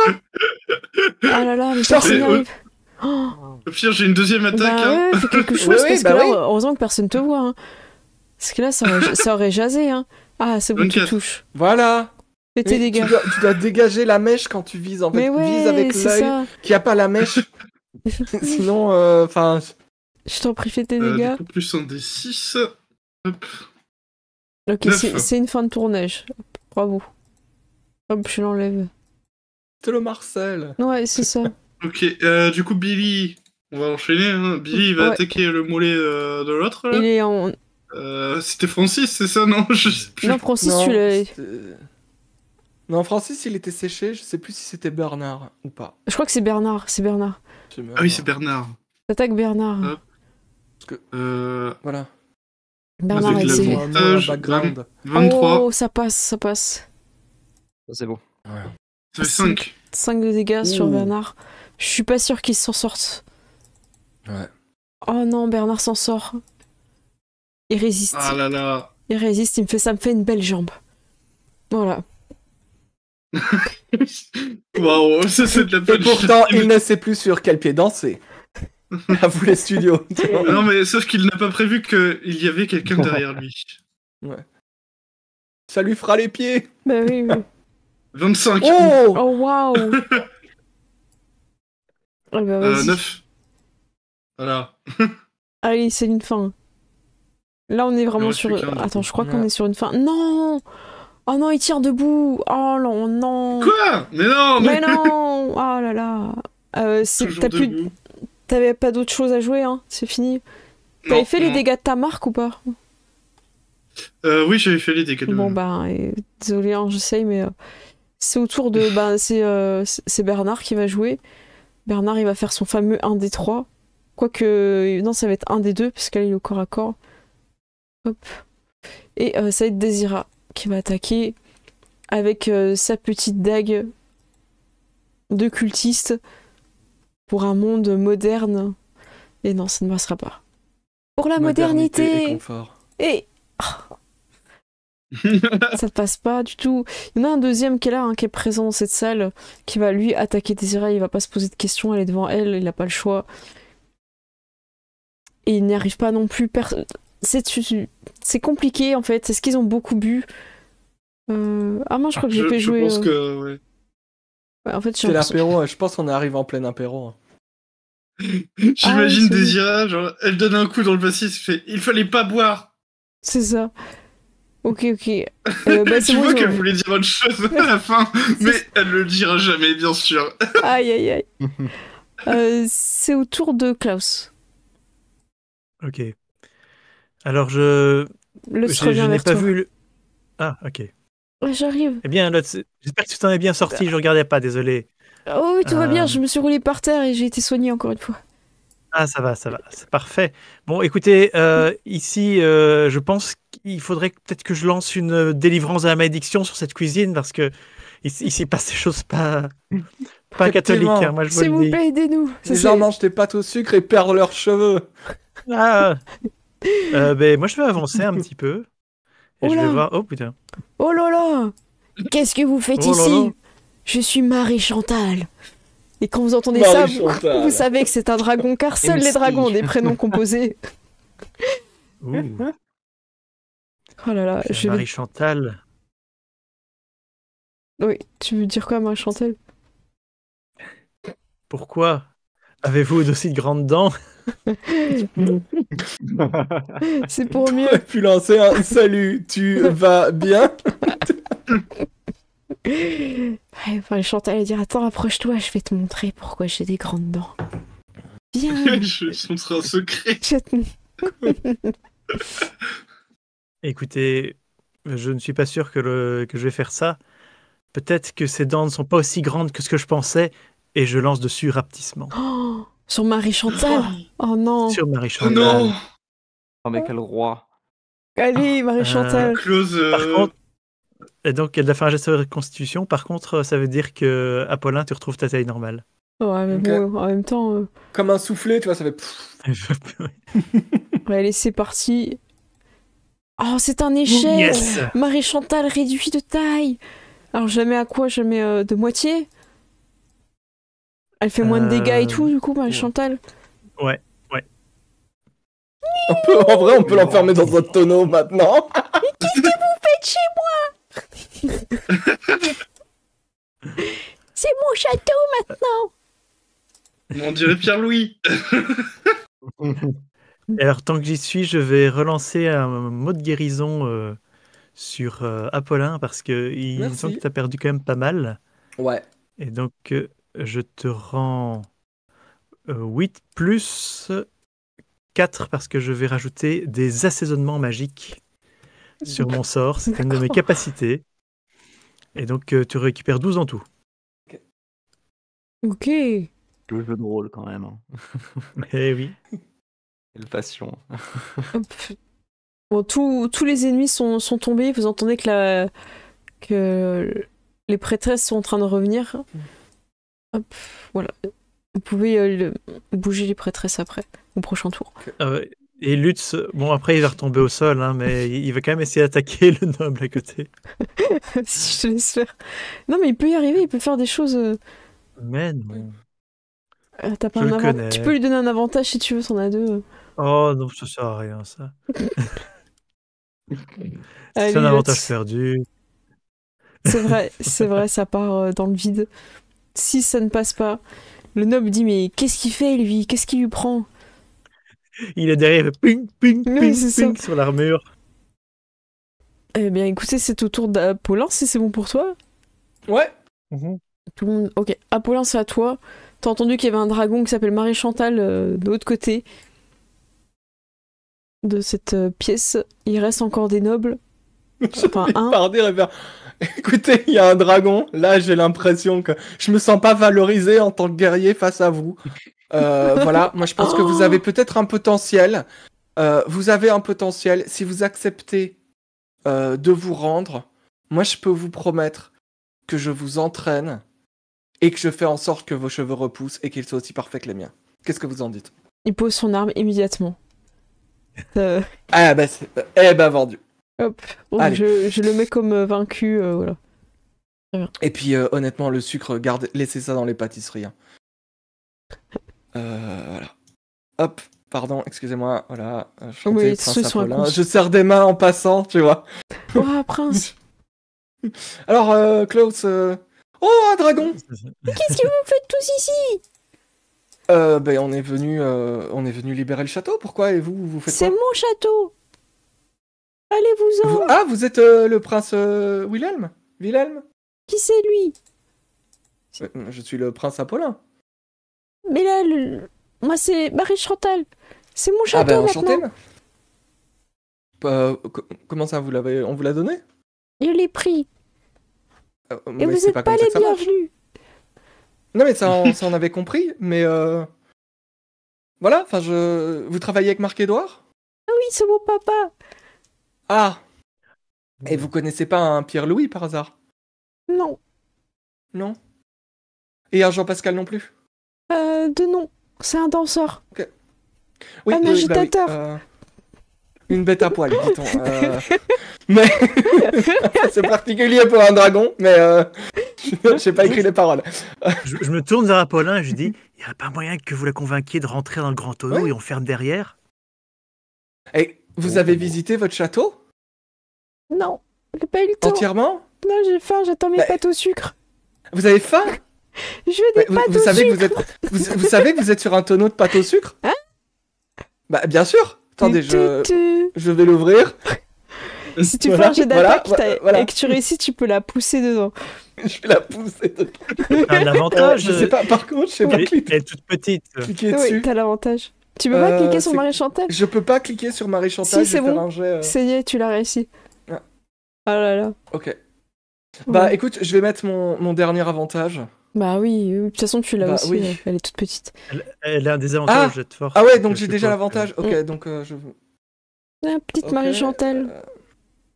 Ah là là, mais Genre, personne n'y c'est- arrive. Oh, Au pire, j'ai une deuxième attaque. bah hein. ouais, fais quelque chose, Ouais, parce que bah là, oui. heureusement que personne te voit. Hein. Parce que là, ça aurait jasé. Hein. Ah, c'est bon, tu 24. touches. Voilà. Fais tes Mais dégâts. tu dois dégager la mèche quand tu vises. En fait, Mais ouais, vise avec c'est l'œil ça. qui a pas la mèche. Sinon, enfin, Je t'en prie, fais tes Du dégâts. coup, plus un des 6. Hop. Ok, 9. c'est une fin de tournage. Bravo. Hop, je l'enlève. c'est le Marcel. Ouais, c'est ça. Ok, du coup, Billy, on va enchaîner. Hein. Billy il va Ouais. attaquer le mollet de l'autre. là. Il est en. C'était Francis, c'est ça, non? Je sais plus. Non, Francis, Non, tu l'as. non, Francis, il était séché. Je sais plus si c'était Bernard ou pas. Je crois que c'est Bernard. C'est Bernard. Ah oui, c'est Bernard. T'attaques Bernard. Ah. Voilà. Bernard, Avec il la s'est- voix. Un Montage, background. 23, Oh, ça passe, ça passe. Ça, c'est bon. ça fait 5. 5 de dégâts sur Ouh. Bernard. Je suis pas sûr qu'il s'en sorte. Ouais. Oh non, Bernard s'en sort. Il résiste. Ah là là. Il résiste, ça me fait une belle jambe. Voilà. Waouh, ça c'est de la Et bonne pourtant, il ne sait plus sur quel pied danser. À vous les studios. Ah non, mais sauf qu'il n'a pas prévu qu'il y avait quelqu'un derrière lui. Ça lui fera les pieds. Bah oui, oui. 25. Oh, Oh waouh. Ah bah vas-y. 9. Voilà. Allez, c'est une fin. Là, on est vraiment Ouais, sur. je suis qu'un, du Attends, coup. je crois qu'on Ouais. est sur une fin. Non. Oh non, il tire debout. Oh non, non. Quoi? Mais non, Mais non. Oh là là. Toujours debout. T'avais pas d'autre chose à jouer, hein. C'est fini. T'avais Non, fait les non. dégâts de ta marque ou pas? Oui, j'avais fait les dégâts de Bon bah, désolé, hein, j'essaye, mais c'est au tour de. Bah, c'est Bernard qui va jouer. Bernard, il va faire son fameux 1 des 3. Quoique. Non, ça va être 1 des 2, parce qu'elle est au corps à corps. Hop. Et ça va être Désira qui va attaquer avec sa petite dague de cultiste pour un monde moderne. Et non, ça ne passera pas. Pour la et modernité. confort. Et ça ne passe pas du tout. Il y en a un deuxième qui est là, hein, qui est présent dans cette salle, qui va lui attaquer Désira. Il va pas se poser de questions, elle est devant elle, il n'a pas le choix. Et il n'y arrive pas non plus. C'est compliqué en fait. Est-ce qu'ils ont beaucoup bu? Ah moi je crois que j'ai Je fait jouer. pense que. Ouais. Ouais, en fait, j'ai C'est l'impression- l'apéro. Je pense qu'on arrive en plein apéro. Hein. J'imagine c'est- Désira, genre, elle donne un coup dans le passif, fait il fallait pas boire. C'est ça. Ok, ok. Bah, c'est Tu bon, vois ils qu'elle ont- voulait dire autre chose à la fin, mais elle le dira jamais, bien sûr. Aïe, aïe, aïe. C'est au tour de Klaus. Ok. Alors, je L'autre revient n'ai vers pas toi. vu le... Ah, ok. Ouais, j'arrive. Eh bien, j'espère que tu t'en es bien sorti, je regardais pas, désolé. Oh oui, tout va bien. Euh. Je me suis roulé par terre et j'ai été soigné encore une fois. Ah, ça va, c'est parfait. Bon, écoutez, ici, je pense qu'il faudrait peut-être que je lance une délivrance de la malédiction sur cette cuisine, parce que ici passe des choses pas catholiques, Effectivement. hein, moi je vous S'il le vous dis. plaît, aidez-nous. Ça, Les c'est- gens mangent des pâtes au sucre et perdent leurs cheveux. Ah. Ben, moi, je vais avancer un petit peu. Et Oh je vais là. voir. Oh putain. Oh là là! Qu'est-ce que vous faites Oh là ici? là. Je suis Marie Chantal. Et quand vous entendez ça, Marie Chantal. vous savez que c'est un dragon, car seuls les Misty. dragons ont des prénoms composés. Ouh. Oh là là, je vais... Marie Chantal. Oui, tu veux dire quoi, Marie Chantal? Pourquoi avez-vous d'aussi grandes dents? C'est pour mieux. J'aurais pu lancer un salut, tu vas bien? Ouais, Marie Chantal va dire, attends, approche-toi, je vais te montrer pourquoi j'ai des grandes dents. Viens, Ce serait un secret. je te... Écoutez, je ne suis pas sûr que je vais faire ça. Peut-être que ces dents ne sont pas aussi grandes que ce que je pensais, et je lance dessus rapetissement. Oh, sur Marie Chantal. Oh non. Sur Marie Oh Chantal. non. Oh, mais quel roi. Allez, Marie Chantal. Close. Par contre, et donc elle a fait un geste de constitution. Par contre, ça veut dire que Apollin, tu retrouves ta taille normale. Ouais, mais Ok. bon, en même temps... Comme un soufflet, tu vois, ça fait... Ouais, allez, c'est parti. Oh, c'est un échec. Yes. Marie Chantal réduit de taille. Alors, je la mets à quoi? Je la mets de moitié? Elle fait moins de dégâts et tout, du coup, Marie ouais. Chantal. Ouais. En vrai, on peut l'enfermer dans un tonneau maintenant. Faites chez moi. C'est mon château maintenant. On dirait Pierre-Louis. Et alors, tant que j'y suis, je vais relancer un mot de guérison sur Apollin parce que il me Merci. semble que tu as perdu quand même pas mal. Ouais. Et donc, je te rends 8 plus 4 parce que je vais rajouter des assaisonnements magiques sur mon sort. C'est une de mes D'accord. capacités. Et donc, tu récupères 12 en tout. Ok. Le jeu de rôle, quand même. Hein. Eh oui. Quelle passion. Hop. Bon, tous les ennemis sont tombés. Vous entendez que les prêtresses sont en train de revenir. Hop, voilà. Vous pouvez bouger les prêtresses après, au prochain tour. Et Lutz, bon, après, il va retomber au sol, hein, mais il va quand même essayer d'attaquer le noble à côté. Si je te laisse faire. Non, mais il peut y arriver, il peut faire des choses. Mais non. T'as pas Je un le avant- connais. Tu peux lui donner un avantage si tu veux, t'en as deux. Oh non, ça sert à rien, ça. Allez, C'est un avantage Lutz. perdu. C'est vrai, ça part dans le vide. Si ça ne passe pas, le noble dit mais qu'est-ce qu'il fait lui? Qu'est-ce qu'il lui prend? Il est derrière, il fait ping, ping, Oui, ping, c'est ping sur l'armure. Eh bien écoutez, c'est au tour d'Apollin si c'est bon pour toi. Ouais. Tout le monde... Ok, Apollin c'est à toi. T'as entendu qu'il y avait un dragon qui s'appelle Marie Chantal de l'autre côté de cette pièce. Il reste encore des nobles. Enfin un. Par dire, et faire, écoutez, il y a un dragon. Là, j'ai l'impression que je me sens pas valorisé en tant que guerrier face à vous. Voilà, moi je pense que vous avez peut-être un potentiel. Vous avez un potentiel. Si vous acceptez de vous rendre, moi je peux vous promettre que je vous entraîne et que je fais en sorte que vos cheveux repoussent et qu'ils soient aussi parfaits que les miens. Qu'est-ce que vous en dites? Il pose son arme immédiatement. Ah bah, eh bah vendu. Hop, bon, Allez. je le mets comme vaincu, voilà. Et puis honnêtement, le sucre, laissez ça dans les pâtisseries. Hein. Voilà. Hop, pardon, excusez-moi. Voilà. Oui, Prince ceux sont Apollin. inconscients. Je serre des mains en passant, tu vois. Oh, prince! Alors, Klaus. Oh, un dragon! Qu'est-ce que vous faites tous ici? Ben, on est venu libérer le château. Pourquoi? Et vous faites C'est quoi? mon château! Allez-vous-en! Ah, vous êtes le prince Wilhelm? Wilhelm? Qui c'est lui? Je suis le prince Apollin. Mais là, moi c'est Marie Chantal. C'est mon château Ah, ben, enchanté. maintenant. Comment ça, on vous l'a donné? Je l'ai pris. Et Mais vous c'est n'êtes pas pas comme ça les que ça marche. bienvenus. Non, mais ça on avait compris, mais voilà, enfin, vous travaillez avec Marc-Édouard? Ah oui, c'est mon papa. Ah! Et vous connaissez pas un Pierre-Louis par hasard? Non, Non? Et un Jean-Pascal non plus? de nom. C'est un danseur. Oui, Un bah oui, agitateur. Une bête à poil, dit-on. Mais c'est particulier pour un dragon, mais j'ai pas écrit les paroles. Je me tourne vers Apollin et je dis, il n'y a pas moyen que vous la convainquiez de rentrer dans le grand tonneau et on ferme derrière? Et vous avez visité votre château? Non, j'ai pas eu le temps. Entièrement? Non, j'ai faim, j'attends mes pâtes au sucre. Vous avez faim? Je veux des pâtes vous au savez sucre. que vous savez que vous êtes sur un tonneau de pâte au sucre? Hein? Bah bien sûr. Attendez, je vais l'ouvrir. Si tu fais un jet d'attaque voilà. et que tu réussis, tu peux la pousser dedans. Je vais la pousser dedans. Un avantage. Je sais pas, par contre, je sais pas Elle est toute petite. cliquer dessus. Oui, t'as l'avantage. Tu peux pas cliquer sur Marie-Chantal? Je peux pas cliquer sur Marie-Chantal, Si, c'est je vais faire bon. un jet. Ça y est, tu l'as réussi. Ah. Oh là là. Ok. Bah écoute, je vais mettre mon dernier avantage. Bah oui, de toute façon tu l'as Bah, aussi, oui. Elle est toute petite. Elle a un désavantage de force. Ah ouais, donc j'ai Je déjà suppose. l'avantage. Ok, donc je... Ah, petite Ok, Marie-Chantal.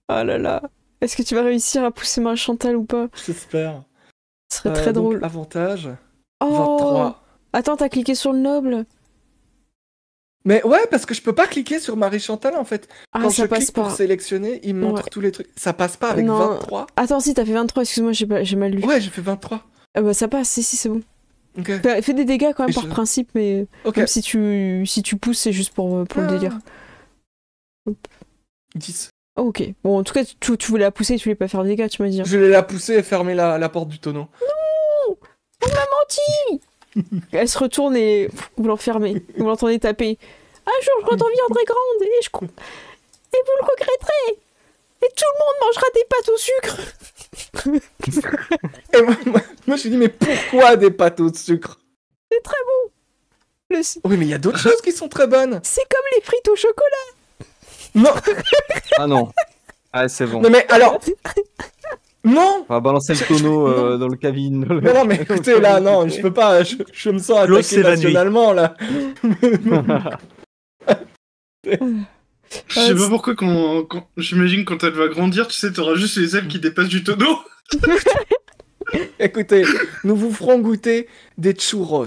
Oh là là. Est-ce que tu vas réussir à pousser Marie-Chantal ou pas? J'espère. Ce serait très donc, drôle. avantage, Oh 23. Attends, t'as cliqué sur le noble? Mais ouais, parce que je peux pas cliquer sur Marie-Chantal en fait. Ah, Quand ça je passe clique pour pas. sélectionner, il me montre Ouais. tous les trucs. Ça passe pas avec Non. 23? Attends, si, t'as fait 23, excuse-moi, j'ai mal lu. Ouais, j'ai fait 23. Ah bah ça passe, si, c'est bon. Ok. Fais des dégâts quand même Et par je- principe, mais Ok. même si tu pousses, c'est juste pour le délire. 10. Oh, ok. Bon, en tout cas, tu voulais la pousser, tu voulais pas faire de dégâts, tu m'as dit. Je vais la pousser et fermer la porte du tonneau. On m'a menti. Elle se retourne et vous l'enfermez. Vous l'entendez taper. Un jour, je redeviendrai grande et vous le regretterez. Et tout le monde mangera des pâtes au sucre. Et moi, je me dis, mais pourquoi des pâtes au sucre? C'est très bon. Oui, mais il y a d'autres choses qui sont très bonnes. C'est comme les frites au chocolat. Non, Ah non. Ah, c'est bon. non mais alors... Non. On va balancer le tonneau dans le cabine. Non, mais écoutez, là, non, je peux pas, je me sens L'eau attaqué s'évanouit. nationalement, là. Je sais pas pourquoi j'imagine quand elle va grandir, tu sais, t'auras juste les ailes qui dépassent du tonneau. Écoutez, nous vous ferons goûter des churros.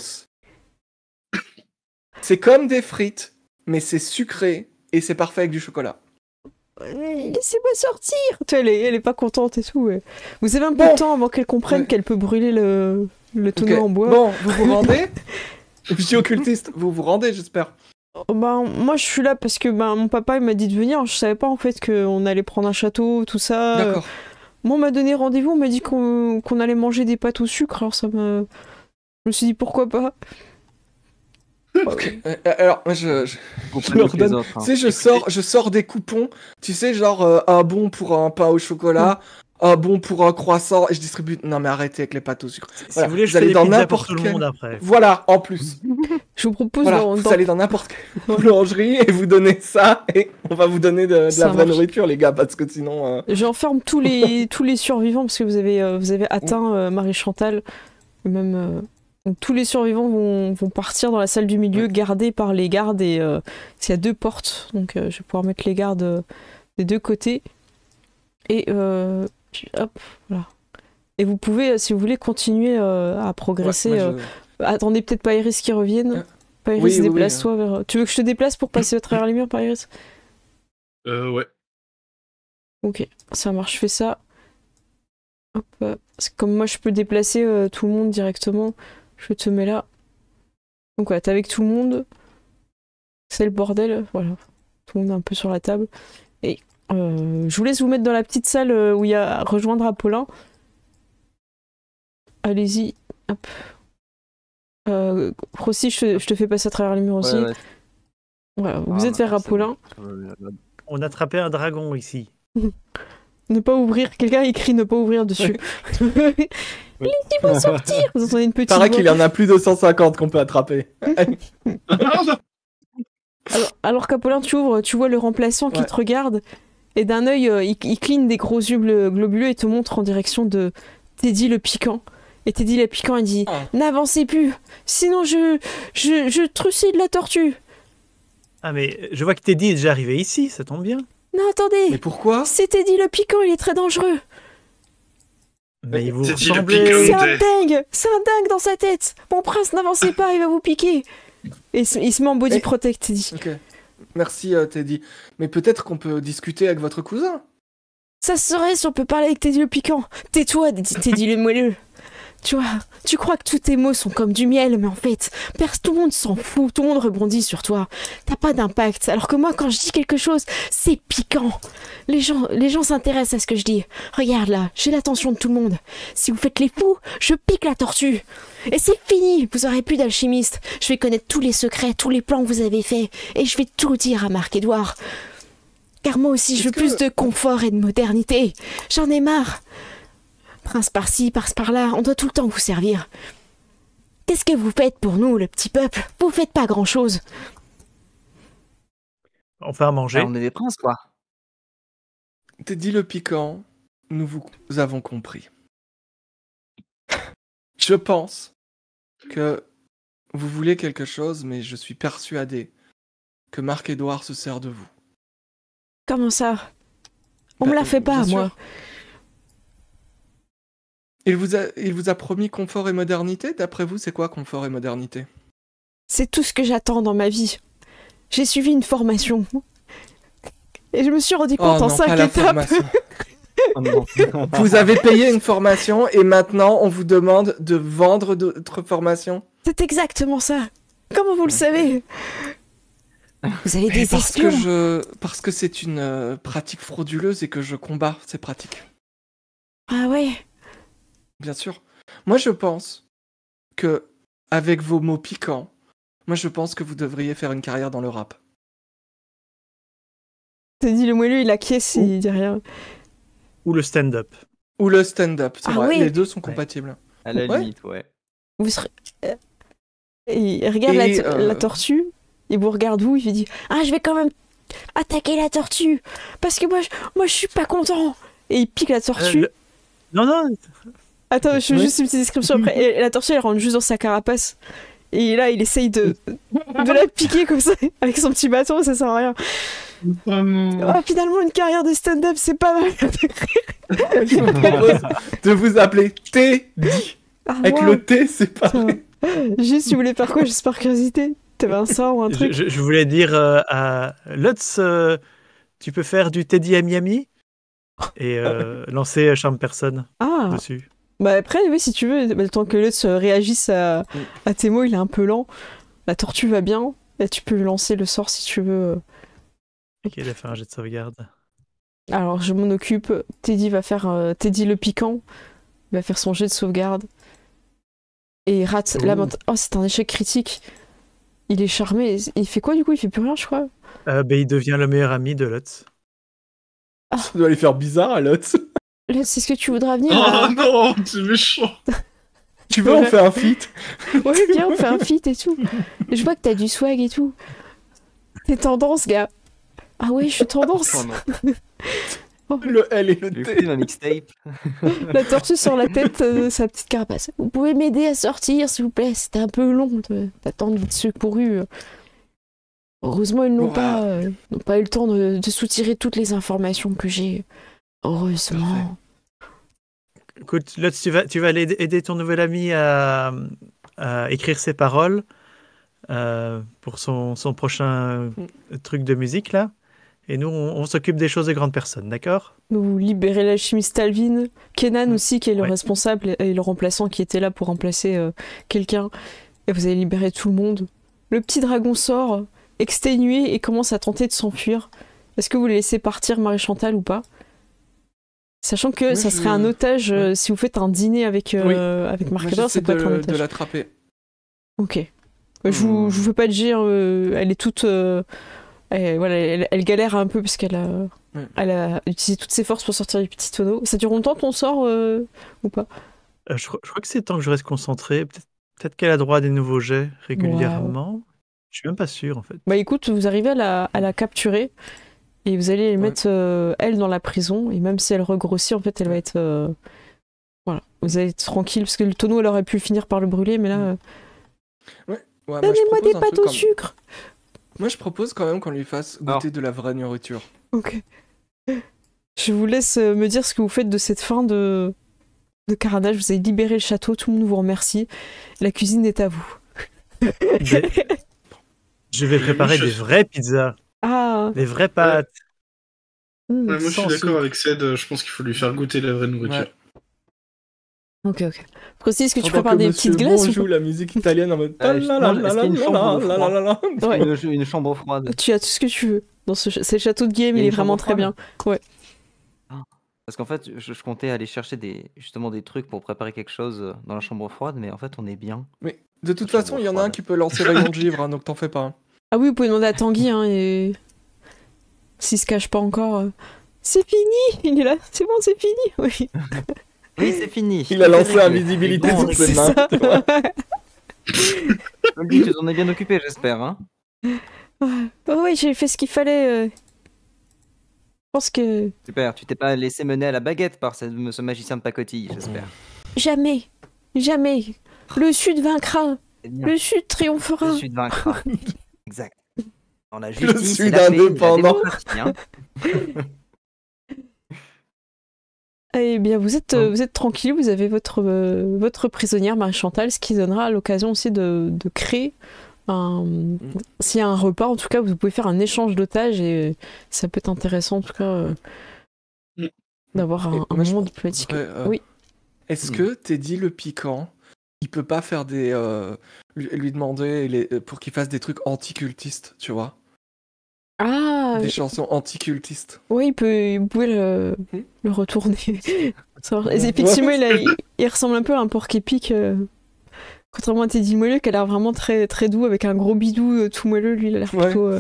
C'est comme des frites, mais c'est sucré et c'est parfait avec du chocolat. Laissez-moi sortir. Tu vois, elle est pas contente et tout. Ouais. Vous avez un peu de temps avant qu'elle comprenne qu'elle peut brûler le tonneau Ok. en bois. Bon, vous vous rendez? Monsieur occultiste, vous vous rendez, j'espère. Bah, moi, je suis là parce que mon papa il m'a dit de venir. Je savais pas en fait qu'on allait prendre un château, tout ça. D'accord. Moi, on m'a donné rendez-vous. On m'a dit qu'on allait manger des pâtes au sucre. Alors ça me... Je me suis dit pourquoi pas. Ok. Alors, moi, je leur donne. Tu sais, je sors des coupons. Tu sais, genre un bon pour un pain au chocolat, un bon pour un croissant. Et je distribue. Non, mais arrêtez avec les pâtes au sucre. Si Voilà, vous voulez, je vous fais allez des dans pizzas pour n'importe tout le quel- monde après. Voilà, en plus. Je vous propose Voilà, dans- vous dans- allez dans n'importe quelle boulangerie et vous donnez ça et on va vous donner de Ça la vraie marche. nourriture, les gars, parce que sinon. J'enferme tous les survivants parce que vous avez atteint Marie-Chantal. Et même donc, tous les survivants vont partir dans la salle du milieu, gardés par les gardes. Et il y a 2 portes, donc je vais pouvoir mettre les gardes des 2 côtés. Et hop, voilà. Et vous pouvez, si vous voulez, continuer à progresser. Ouais, moi, Attendez peut-être Pairis qui revienne. Pairis, oui, oui, déplace-toi vers. Tu veux que je te déplace pour passer à travers les murs, Pairis? Ouais. Ok, ça marche, je fais ça. Hop, c'est comme moi je peux déplacer tout le monde directement, je te mets là. Donc voilà, t'es avec tout le monde. C'est le bordel, voilà. Tout le monde est un peu sur la table. Et je vous laisse vous mettre dans la petite salle où il y a rejoindre Apollin. Allez-y, hop. Frosty, je te fais passer à travers les murs aussi. Ouais. Voilà, vous êtes vers Apollin. On a attrapé un dragon ici. Ne pas ouvrir, quelqu'un écrit ne pas ouvrir dessus. Laissez-moi sortir. Vous entendez une petite paraît voix. qu'il y en a plus de 150 qu'on peut attraper. Alors qu'Apollin, tu ouvres, tu vois le remplaçant qui te regarde, et d'un œil, il cligne des gros yeux globuleux et te montre en direction de Teddy le piquant. Et Teddy le piquant, il dit n'avancez plus, sinon je trucide la tortue. Ah mais je vois que Teddy est déjà arrivé ici, ça tombe bien. Non, attendez. Mais pourquoi? C'est Teddy le piquant, il est très dangereux. Mais vous Teddy le ressemblez... piquant. C'est un dingue dans sa tête. Mon prince, n'avancez pas, il va vous piquer. Et il se met en body protect, Teddy. Ok. Merci Teddy. Mais peut-être qu'on peut discuter avec votre cousin. Ça serait si on peut parler avec Teddy le piquant. Tais-toi, Teddy le moelleux. Tu vois, tu crois que tous tes mots sont comme du miel, mais en fait, tout le monde s'en fout, tout le monde rebondit sur toi. T'as pas d'impact, alors que moi, quand je dis quelque chose, c'est piquant. Les gens s'intéressent à ce que je dis. Regarde là, j'ai l'attention de tout le monde. Si vous faites les fous, je pique la tortue. Et c'est fini, vous aurez plus d'alchimiste. Je vais connaître tous les secrets, tous les plans que vous avez faits, et je vais tout dire à Marc-Édouard. Car moi aussi, je veux plus de confort et de modernité. J'en ai marre. Prince par-ci, prince par-là, on doit tout le temps vous servir. Qu'est-ce que vous faites pour nous, le petit peuple? Vous faites pas grand-chose. On fait à manger. On est des princes, quoi. Teddy le piquant, nous vous avons compris. Je pense que vous voulez quelque chose, mais je suis persuadé que Marc-Édouard se sert de vous. Comment ça? On me la fait pas, bien moi. sûr. Il vous a promis confort et modernité. D'après vous, c'est quoi confort et modernité? C'est tout ce que j'attends dans ma vie. J'ai suivi une formation. Et je me suis rendu compte en 5 étapes. Oh non. Vous avez payé une formation et maintenant on vous demande de vendre d'autres formations? C'est exactement ça. Comment vous le savez? Vous avez des espions. Parce que c'est une pratique frauduleuse et que je combats ces pratiques. Ah ouais. Bien sûr. Moi, je pense que, avec vos mots piquants, je pense que vous devriez faire une carrière dans le rap. Teddy le moelleux, il acquiesce, il dit rien. Ou le stand-up. Ou le stand-up, c'est vrai. Oui. Les deux sont compatibles. À la limite, ouais. Vous serez... il regarde la tortue, il vous regarde vous, il vous dit « Ah, je vais quand même attaquer la tortue, parce que moi je suis pas content !» Et il pique la tortue. Non. Attends, je fais juste une petite description après. Et la tortue, elle rentre juste dans sa carapace. Et là, il essaye de la piquer comme ça, avec son petit bâton, ça sert à rien. Oh, finalement, une carrière de stand-up, c'est pas mal. Je vous propose de vous appeler Teddy. Avec le T, c'est pareil. Juste, tu voulais faire quoi, juste par curiosité? T'avais un sort ou un truc? Je voulais dire à Lutz, tu peux faire du Teddy à Miami et lancer Charme Personne dessus. Bah après, oui, si tu veux, le temps que Lutz réagisse à tes mots, il est un peu lent. La tortue va bien. Là, tu peux lui lancer le sort si tu veux. Ok, il a fait un jet de sauvegarde. Alors, je m'en occupe. Teddy va faire Teddy le piquant. Il va faire son jet de sauvegarde. Et il rate. Oh, c'est un échec critique. Il est charmé. Il fait quoi du coup? Il fait plus rien, je crois. Il devient le meilleur ami de Lutz. Ça doit lui faire bizarre à Lutz. Lutz, est-ce que tu voudras venir? Oh non, c'est méchant. Tu veux, on fait un feat? Ouais, viens, on fait un feat et tout. Je vois que t'as du swag et tout. T'es tendance, gars. Ah ouais, je suis tendance. Oh non. Le L et le J'ai T. fait ma mixtape. La tortue sur la tête de sa petite carapace. Vous pouvez m'aider à sortir, s'il vous plaît? C'était un peu long d'attendre d'être secouru. Heureusement, ils n'ont pas eu le temps de soutirer toutes les informations que j'ai. Heureusement. Écoute, Lutz, tu vas aller aider ton nouvel ami à écrire ses paroles pour son prochain truc de musique, là. Et nous, on s'occupe des choses de grandes personnes, d'accord? Vous libérez l'alchimiste Alvin, Kenan aussi, qui est le responsable, et le remplaçant qui était là pour remplacer quelqu'un. Et vous allez libérer tout le monde. Le petit dragon sort, exténué, et commence à tenter de s'enfuir. Est-ce que vous le laissez partir, Marie-Chantal, ou pas? Sachant que ça serait un otage si vous faites un dîner avec Marc-Édouard, ça peut être un otage. De l'attraper. Ok. Je vous fais pas de gire, elle est toute... elle galère un peu parce qu'elle a utilisé toutes ses forces pour sortir du petit tonneau. Ça dure longtemps ton sort ou pas? Je crois que c'est temps que je reste concentré. Peut-être qu'elle a droit à des nouveaux jets régulièrement. Wow. Je suis même pas sûr en fait. Bah écoute, vous arrivez à la capturer et vous allez mettre elle dans la prison, et même si elle regrossit, en fait elle va être... Voilà, vous allez être tranquille parce que le tonneau elle aurait pu finir par le brûler, mais là... Donnez-moi des pâtes au sucre. Moi, je propose quand même qu'on lui fasse goûter de la vraie nourriture. Ok. Je vous laisse me dire ce que vous faites de cette fin de carnage. Vous avez libéré le château, tout le monde vous remercie. La cuisine est à vous. Je vais préparer des vraies pizzas. Les vraies pâtes. Mm. Ouais, moi, je suis Sans d'accord sucre. avec Ced. Je pense qu'il faut lui faire goûter la vraie nourriture. Ouais. Ok, ok. Frosty, est-ce que tu Pendant prépares que des Monsieur petites glaces Bon ou joue pas? la musique italienne en mode. Justement, est-ce qu'il y a une chambre froide Ouais. Une chambre froide. Tu as tout ce que tu veux. C'est le château de Game, Il y a il est une vraiment chambre très bien. Ouais. Parce qu'en fait, je comptais aller chercher justement des trucs pour préparer quelque chose dans la chambre froide, mais en fait, on est bien. Mais de toute Chambre façon, il y en a un froide. qui peut lancer rayon de givre, hein, donc t'en fais pas. Hein. Ah oui, vous pouvez demander à Tanguy, hein, et s'il se cache pas encore. C'est fini. Il est là. C'est bon, c'est fini. Oui. Oui, c'est fini. Il a Tout est lancé réglé. invisibilité Bon, sur ses C'est mains. ça. je me dis, tu t'en es bien occupé, j'espère. Hein. Oh, oui, j'ai fait ce qu'il fallait. Je pense que Super, tu t'es pas laissé mener à la baguette par ce magicien de pacotille, j'espère. jamais, jamais, le Sud vaincra. C'est bien. Le Sud triomphera. Le Sud vaincra. Exact. Dans la Le justice Sud et la paix, la indépendant. démocratie, hein. Eh bien, vous êtes tranquille, vous avez votre prisonnière Marie-Chantal, ce qui donnera l'occasion aussi de créer s'il y a un repas, en tout cas, vous pouvez faire un échange d'otages et ça peut être intéressant, en tout cas, d'avoir un moi, je moment diplomatique. Oui. Est-ce que Teddy le piquant, il peut pas faire lui demander pour qu'il fasse des trucs anti-cultistes, tu vois? Ah, Des chansons anti-cultistes. oui, vous pouvez le retourner. Effectivement, il ressemble un peu à un porc épic. Contrairement à Teddy Moelleux, qui a l'air vraiment très, très doux, avec un gros bidou tout moelleux, lui, il a l'air plutôt...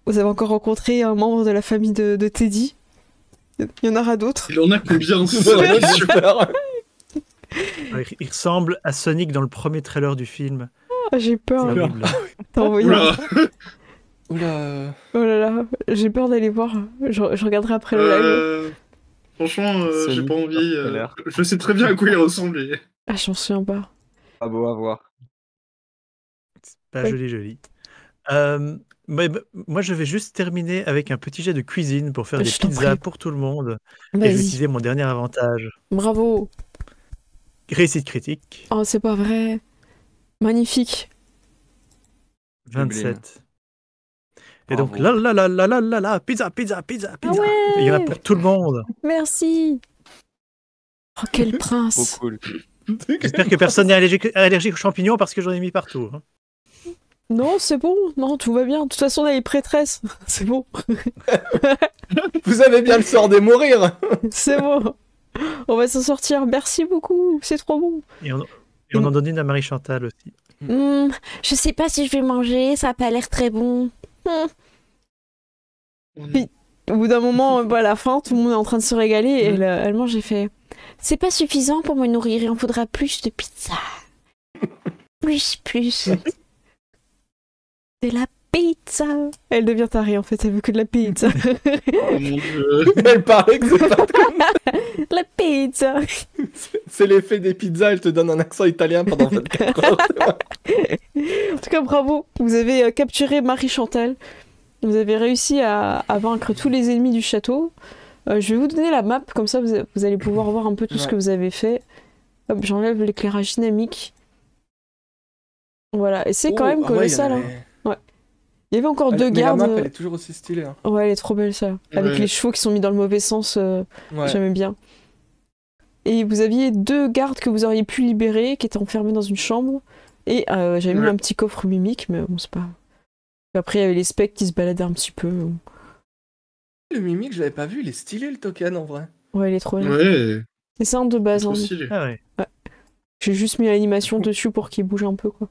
Vous avez encore rencontré un membre de la famille de Teddy? Il y en aura d'autres. Il en a combien Ouais, super. Il ressemble à Sonic dans le premier trailer du film. Ah, j'ai peur. C'est horrible. T'as envoyé Oula. Oula. Oh là là, j'ai peur d'aller voir. Je regarderai après le live. Franchement, j'ai Sonic pas dans envie. le trailer. Je sais très bien à quoi il ressemble. Ah, j'en souviens pas. Pas beau à voir. Pas Ouais. joli. Moi, je vais juste terminer avec un petit jet de cuisine pour faire des Je t'en pizzas prie. pour tout le monde. Et je vais Vas-y, utiliser mon dernier avantage. bravo. Réussite critique, Oh, c'est pas vrai. Magnifique. 27. Et Bravo. donc, là, pizza. Ah ouais. Et il y en a pour tout le monde. Merci. Oh, quel Trop prince. cool. J'espère que personne n'est allergique aux champignons parce que j'en ai mis partout. Hein. Non, c'est bon. Non, tout va bien. De toute façon, on a les prêtresses. C'est bon. Vous avez bien le sort des mourir. C'est bon. On va s'en sortir. Merci beaucoup. C'est trop bon. Et on en donne une à Marie-Chantal aussi. Je sais pas si je vais manger. Ça a pas l'air très bon. Puis, au bout d'un moment, à la fin, tout le monde est en train de se régaler et elle mange et fait c'est pas suffisant pour me nourrir, il en faudra plus de pizza. Plus. De la pizza. Elle devient tarée en fait, elle veut que de la pizza. Oh mon dieu. Elle paraît que c'est pas... La pizza. C'est l'effet des pizzas, elle te donne un accent italien pendant 24 heures. En tout cas, bravo. Vous avez capturé Marie-Chantal. Vous avez réussi à vaincre tous les ennemis du château. Je vais vous donner la map, comme ça vous allez pouvoir voir un peu tout ce que vous avez fait. Hop, j'enlève l'éclairage dynamique. Voilà, et c'est quand même colossal. Hein. Il y avait encore deux Mais gardes. la map, elle est toujours aussi stylée. Hein. Ouais, elle est trop belle ça. Avec les chevaux qui sont mis dans le mauvais sens, j'aimais bien. Et vous aviez deux gardes que vous auriez pu libérer, qui étaient enfermés dans une chambre. Et j'avais mis un petit coffre mimique, mais bon, c'est pas... Après, il y avait les specs qui se baladaient un petit peu. Le mimique, je l'avais pas vu, il est stylé le token en vrai. Ouais, il est trop bien. Ouais. Et c'est un de base. Trop Hein. stylé. Ah ouais. J'ai juste mis l'animation dessus pour qu'il bouge un peu, quoi.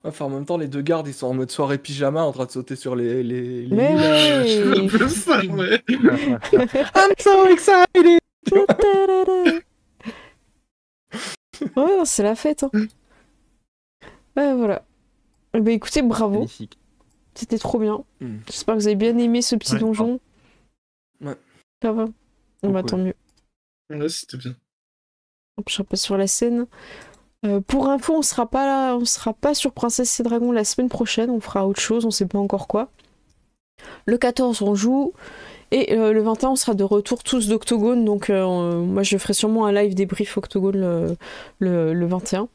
Enfin, en même temps, les deux gardes, ils sont en mode soirée pyjama en train de sauter sur les Mais C'est un ouais. peu ça, ouais. I'm so excited! Ouais, non, c'est la fête. Hein. Ouais, voilà. Eh ben, écoutez, bravo. Magnifique. C'était trop bien. Mm. J'espère que vous avez bien aimé ce petit Ouais. donjon. Ouais. Ça va. On va cool. tant mieux. Ouais, c'était bien. Hop, je repasse sur la scène. Pour info, on sera pas sur Princesse et Dragon la semaine prochaine. On fera autre chose, on sait pas encore quoi. Le 14, on joue. Et le 21, on sera de retour tous d'Octogone. Donc, moi, je ferai sûrement un live débrief Octogone le 21.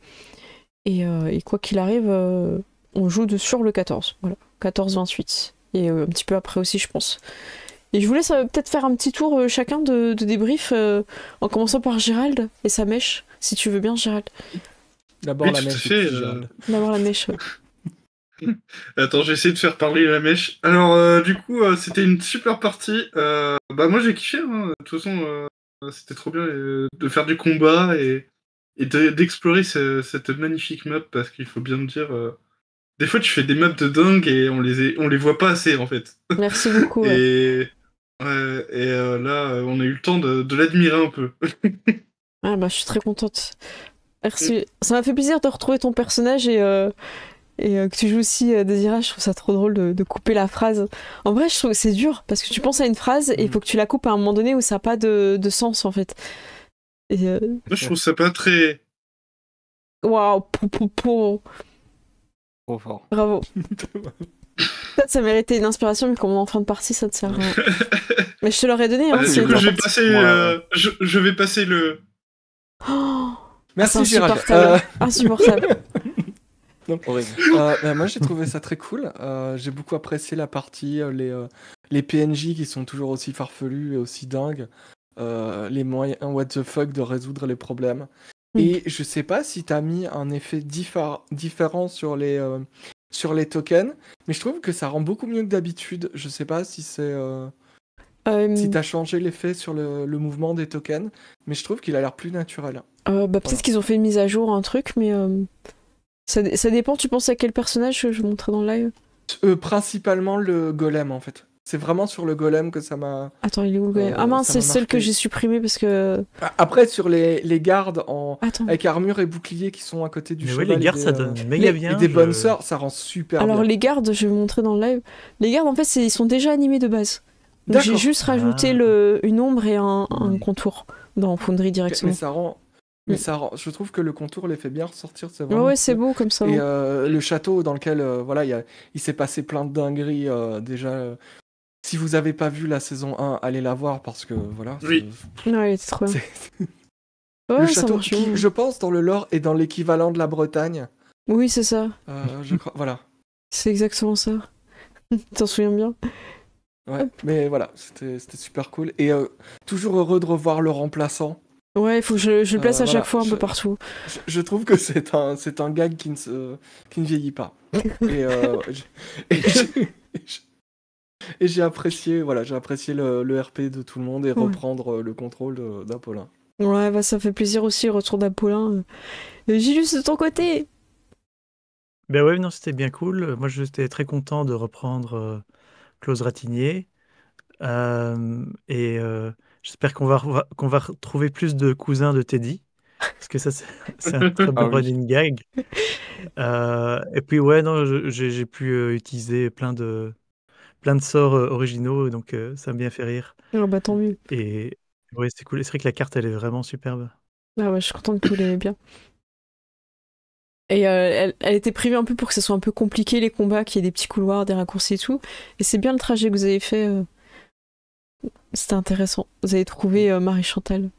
Et quoi qu'il arrive, on joue sur le 14. Voilà, 14-28. Et un petit peu après aussi, je pense. Et je vous laisse peut-être faire un petit tour chacun de débrief, en commençant par Gérald et sa mèche, si tu veux bien, Gérald. D'abord Oui, la tout à mèche. fait, et puis Gérald. D'avoir la mèche. Ouais. Attends, j'ai essayé de faire parler la mèche. Alors, du coup, c'était une super partie. Bah, moi, j'ai kiffé. Hein. De toute façon, c'était trop bien de faire du combat et d'explorer cette magnifique map parce qu'il faut bien le dire. Des fois, tu fais des maps de dingue et on les voit pas assez en fait. Merci beaucoup. Ouais. Et, ouais, et là, on a eu le temps de l'admirer un peu. Ah bah, je suis très contente. Merci. Ça m'a fait plaisir de retrouver ton personnage et que tu joues aussi Désira. Je trouve ça trop drôle de couper la phrase. En vrai, je trouve que c'est dur parce que tu penses à une phrase et il faut que tu la coupes à un moment donné où ça n'a pas de sens en fait. Et Moi, je trouve ça pas très. waouh, Trop fort. bravo. Peut-être ça méritait une inspiration, mais comme on est en fin de partie, ça te sert à rien. Mais je te l'aurais donné. Hein, Ouais, si Du coup, t'en je vais partie. passer. Je vais passer le. Oh, Merci c'est Gérald. insupportable. Insupportable. Horrible. Moi j'ai trouvé ça très cool. J'ai beaucoup apprécié la partie, les PNJ qui sont toujours aussi farfelus et aussi dingues. Les moyens what the fuck de résoudre les problèmes. Et je sais pas si t'as mis un effet différent sur les tokens, mais je trouve que ça rend beaucoup mieux que d'habitude. Je sais pas si c'est si t'as changé l'effet sur le mouvement des tokens, mais je trouve qu'il a l'air plus naturel. Peut-être qu'ils ont fait une mise à jour, un truc, mais ça dépend. Tu penses à quel personnage je montrais dans le live? Principalement le golem en fait. C'est vraiment sur le golem que ça m'a. Attends, il est où le golem? Ah mince, ça c'est m'a celle que marqué. j'ai supprimée parce que. Après sur les gardes Attends. avec armure et bouclier qui sont à côté du Mais cheval. oui, les et gardes, des, ça donne méga les- bien. et des bonnes sœurs, ça rend super Alors bien. les gardes, je vais vous montrer dans le live. Les gardes, en fait, ils sont déjà animés de base. Donc j'ai D'accord. juste rajouté une ombre et un contour dans Foundry directement. Mais ça rend, je trouve que le contour les fait bien ressortir. C'est Ouais, vraiment ouais, c'est cool. beau comme ça. Et hein. le château dans lequel voilà, il s'est passé plein de dingueries déjà. Si vous avez pas vu la saison 1, allez la voir parce que voilà. Oui. Ouais, c'est trop bien. c'est- Ouais, le ça château marche qui, bien. je pense, dans le lore est dans l'équivalent de la Bretagne. Oui, c'est ça. Je crois, voilà. C'est exactement ça. T'en souviens bien? Ouais. Mais voilà, c'était super cool. Et toujours heureux de revoir le remplaçant. Ouais, il faut que je le place à voilà, chaque fois un peu partout. Je trouve que c'est un gag qui ne vieillit pas. Et, et j'ai apprécié, voilà, j'ai apprécié le RP de tout le monde et reprendre le contrôle d'Apollin. Ouais, bah ça fait plaisir aussi, le retour d'Apollin. Gilus, de ton côté? Ben ouais, non, c'était bien cool. Moi, j'étais très content de reprendre Clause Ratignier. J'espère qu'on va retrouver plus de cousins de Teddy. Parce que ça, c'est un très bon Ah oui. running gag. Et puis, ouais, non, j'ai pu utiliser plein de sorts originaux, donc ça m'a bien fait rire. Ah bah tant mieux. Et ouais, c'est cool. Et c'est vrai que la carte, elle est vraiment superbe. Ah ouais, je suis contente que vous l'aimez bien. Et elle était prévue un peu pour que ça soit un peu compliqué les combats, qu'il y ait des petits couloirs, des raccourcis et tout. Et c'est bien le trajet que vous avez fait. C'était intéressant. Vous avez trouvé Marie-Chantal.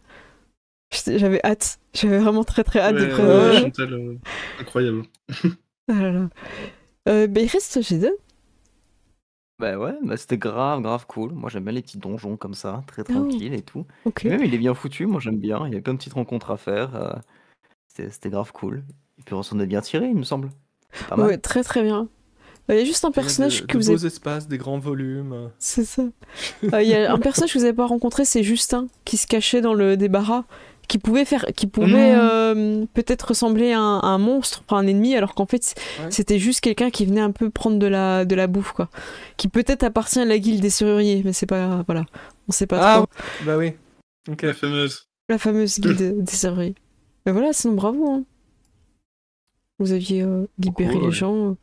J'avais hâte. J'avais vraiment très très hâte de prendre. Chantal, incroyable. Ah là là. Bah, il reste G2. Bah ouais, bah c'était grave cool. Moi j'aime bien les petits donjons comme ça, très Oh. tranquille et tout. Ok. Et même il est bien foutu, moi j'aime bien. Il y a plein de petites rencontres à faire. C'était grave cool. Et puis on s'en est bien tiré, il me semble. C'est pas mal. Ouais, très très bien. Il y a juste un personnage que de vous beaux avez. espaces, des grands volumes. C'est ça. Il y a un personnage que vous n'avez pas rencontré, c'est Justin, qui se cachait dans le débarras, qui pouvait peut-être ressembler à un monstre, enfin un ennemi, alors qu'en fait c'était juste quelqu'un qui venait un peu prendre de la bouffe, quoi. Qui peut-être appartient à la guilde des serruriers, mais c'est pas, voilà, on sait pas trop. Bah oui. Ok. La fameuse. La fameuse guilde des serruriers. Mais voilà, sinon bravo. Hein. Vous aviez libéré Cool, les ouais. gens.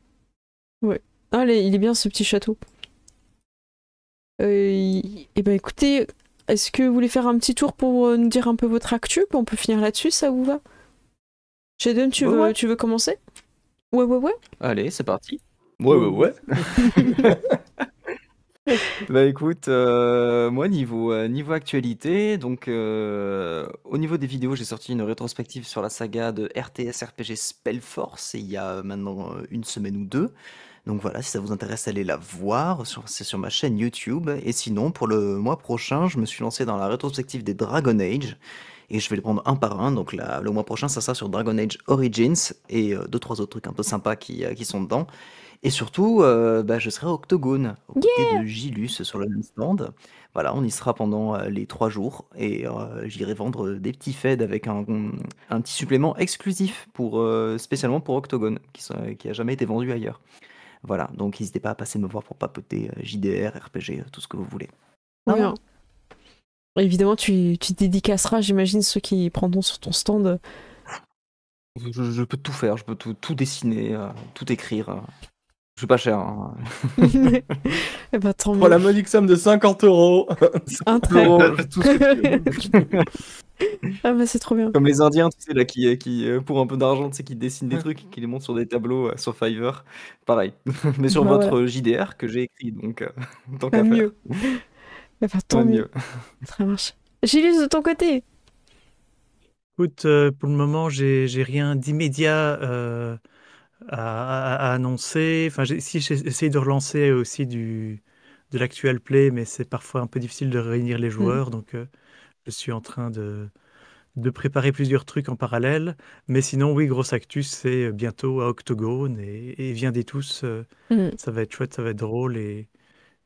Ouais. Ah, il est bien ce petit château. Et ben écoutez, est-ce que vous voulez faire un petit tour pour nous dire un peu votre actu? On peut finir là-dessus, ça vous va? Jaden, tu veux commencer? Ouais. Allez, c'est parti. Ouais. Bah écoute, moi niveau actualité, donc au niveau des vidéos, j'ai sorti une rétrospective sur la saga de RTS RPG Spellforce, et il y a maintenant une semaine ou deux. Donc voilà, si ça vous intéresse, allez la voir, c'est sur ma chaîne YouTube. Et sinon, pour le mois prochain, je me suis lancé dans la rétrospective des Dragon Age. Et je vais les prendre un par un. Donc le mois prochain, ça sera sur Dragon Age Origins et 2-3 autres trucs un peu sympas qui sont dedans. Et surtout, je serai à Octogone, aux côtés de Gilus sur le même stand. Voilà, on y sera pendant les 3 jours et j'irai vendre des petits feds avec un petit supplément exclusif spécialement pour Octogone, qui a jamais été vendu ailleurs. Voilà, donc n'hésitez pas à passer me voir pour papoter JDR, RPG, tout ce que vous voulez. Ouais. Évidemment, tu dédicaceras, j'imagine, ceux qui prendront sur ton stand. Je peux tout faire, je peux tout dessiner, tout écrire. Je suis pas cher. Hein. Eh ben, tant mieux. Pour la modique somme de 50 €. Un trait. Tout ce que tu veux. Ah bah c'est trop bien. Comme les Indiens, tu sais, là, qui pour un peu d'argent, tu sais, qui dessinent des trucs, qui les montrent sur des tableaux sur Fiverr. Pareil. Mais sur Bah, votre JDR que j'ai écrit, donc tant Pas qu'à faire. mieux. Eh ben, tant mieux. Ça marche. Gilles, de ton côté. Écoute, pour le moment, j'ai rien d'immédiat à annoncer. Enfin, j'essaie de relancer aussi de l'actual play, mais c'est parfois un peu difficile de réunir les joueurs. Donc, je suis en train de préparer plusieurs trucs en parallèle. Mais sinon, oui, grosse actu, c'est bientôt à Octogone et viendez tous. Ça va être chouette, ça va être drôle et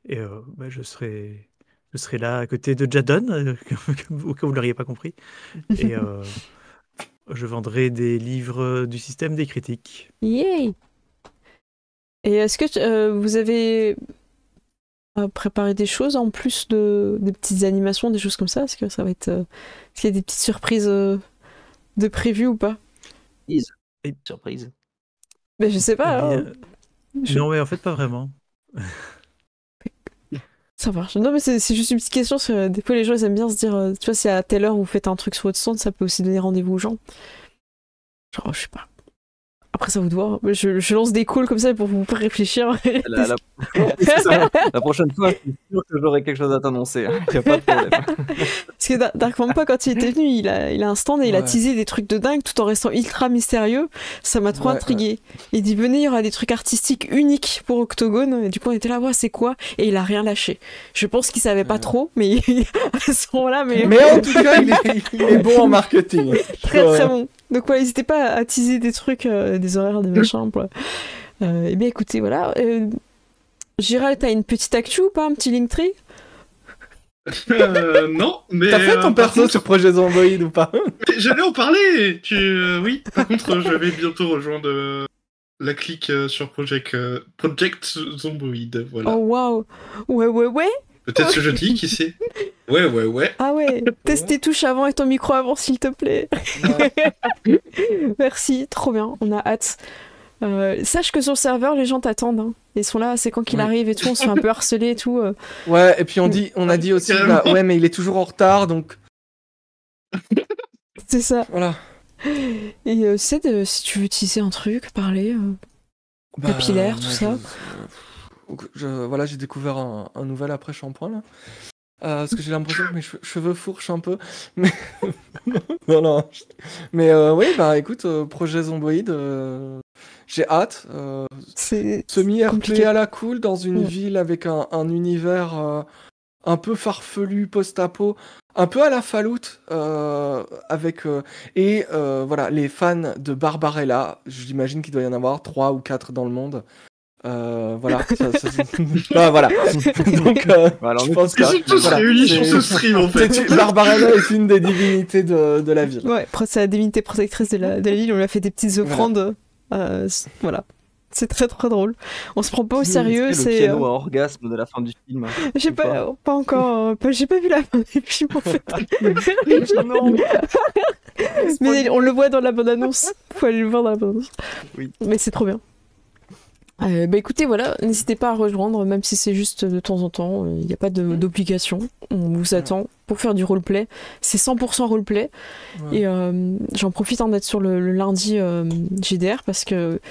je serai là à côté de Jadon, au cas où vous ne l'auriez pas compris. Et je vendrai des livres du système des critiques. Yay! Et est-ce que vous avez préparé des choses en plus des petites animations, des choses comme ça? Est-ce que ça va être... est-ce qu'il y a des petites surprises de prévues ou pas? Surprise. Ben, je sais pas. Eh bien, non, mais en fait, pas vraiment. Ça marche. Non, mais c'est juste une petite question. Parce que des fois, les gens ils aiment bien se dire, tu vois, si à telle heure vous faites un truc sur votre stand, ça peut aussi donner rendez-vous aux gens. Genre, je sais pas. Après, ça vous doit. Je lance des calls comme ça pour vous faire réfléchir. La prochaine fois, je suis sûr que j'aurai quelque chose à t'annoncer. Il n'y a pas de problème. Parce que Dark Vampa, quand il était venu, il a un stand et il a teasé des trucs de dingue tout en restant ultra mystérieux. Ça m'a trop intrigué. Il dit venez, il y aura des trucs artistiques uniques pour Octogone. Et du coup, on était là, ouais, c'est quoi? Et il a rien lâché. Je pense qu'il savait pas trop, mais à ce moment-là. Mais en tout cas, il est bon en marketing. Très très bon. Donc voilà, n'hésitez pas à teaser des trucs, des horaires, des machins. Eh bien écoutez, voilà. Gérald, t'as une petite actu ou pas? Un petit Linktree? Non, mais... T'as fait ton perso sur Projet Zomboid ou pas? J'allais en parler. Oui, par contre, je vais bientôt rejoindre la clique sur Project Zomboid. Voilà. Oh waouh. Ouais. Peut-être ce jeudi, qui sait? Ouais. Ah ouais, teste tes touches avant et ton micro avant, s'il te plaît. Merci, trop bien, on a hâte. Sache que sur le serveur, les gens t'attendent. Hein. Ils sont là, c'est quand qu'il arrive et tout, on se fait un peu harceler et tout. Ouais, et puis on a dit aussi, ouais, mais il est toujours en retard, donc... C'est ça. Voilà. Et si tu veux utiliser un truc, parler, capillaire, tout ça. Voilà, j'ai découvert un nouvel après-shampoing, là. Parce que j'ai l'impression que mes cheveux fourchent un peu. Mais... non. Mais oui, bah écoute, Projet Zomboid, j'ai hâte. Semi-RP à la cool, dans une ville avec un univers un peu farfelu, post-apo, un peu à la Fallout, avec... voilà, les fans de Barbarella, j'imagine qu'il doit y en avoir 3 ou 4 dans le monde. Voilà. Voilà. Donc, alors, je pense que ils sont tous réunis sur ce stream en fait. Barbarella est une des divinités de la ville. Ouais, c'est la divinité protectrice de la ville. On lui a fait des petites offrandes. Voilà. C'est très très drôle. On se prend pas au sérieux. C'est le piano à orgasme de la fin du film. J'ai pas encore. J'ai pas vu la fin du film en fait. Mais on le voit dans la bande-annonce. Faut aller le voir dans la bande-annonce. Oui. Mais c'est trop bien. Bah écoutez, voilà, n'hésitez pas à rejoindre, même si c'est juste de temps en temps, il n'y a pas d'obligation, on vous attend pour faire du roleplay, c'est 100% roleplay, et j'en profite d'être sur le lundi JDR, parce que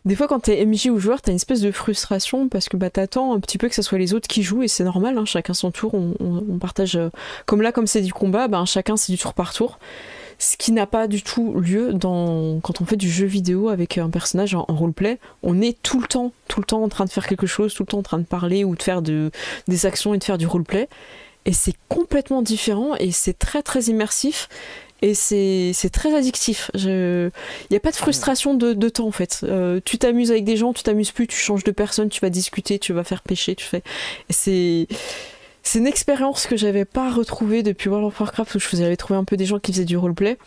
des fois quand t'es MJ ou joueur, t'as une espèce de frustration, parce que t'attends un petit peu que ce soit les autres qui jouent, et c'est normal, hein, chacun son tour, on partage, comme là, comme c'est du combat, chacun c'est du tour par tour. Ce qui n'a pas du tout lieu quand on fait du jeu vidéo avec un personnage en roleplay. On est tout le temps en train de faire quelque chose, tout le temps en train de parler ou de faire des actions et de faire du roleplay. Et c'est complètement différent et c'est très très immersif. Et c'est très addictif. Il n'y a pas de frustration de temps en fait. Tu t'amuses avec des gens, tu t'amuses plus, tu changes de personne, tu vas discuter, tu vas faire pêcher, et c'est une expérience que j'avais pas retrouvée depuis World of Warcraft où j'avais trouvé un peu des gens qui faisaient du roleplay.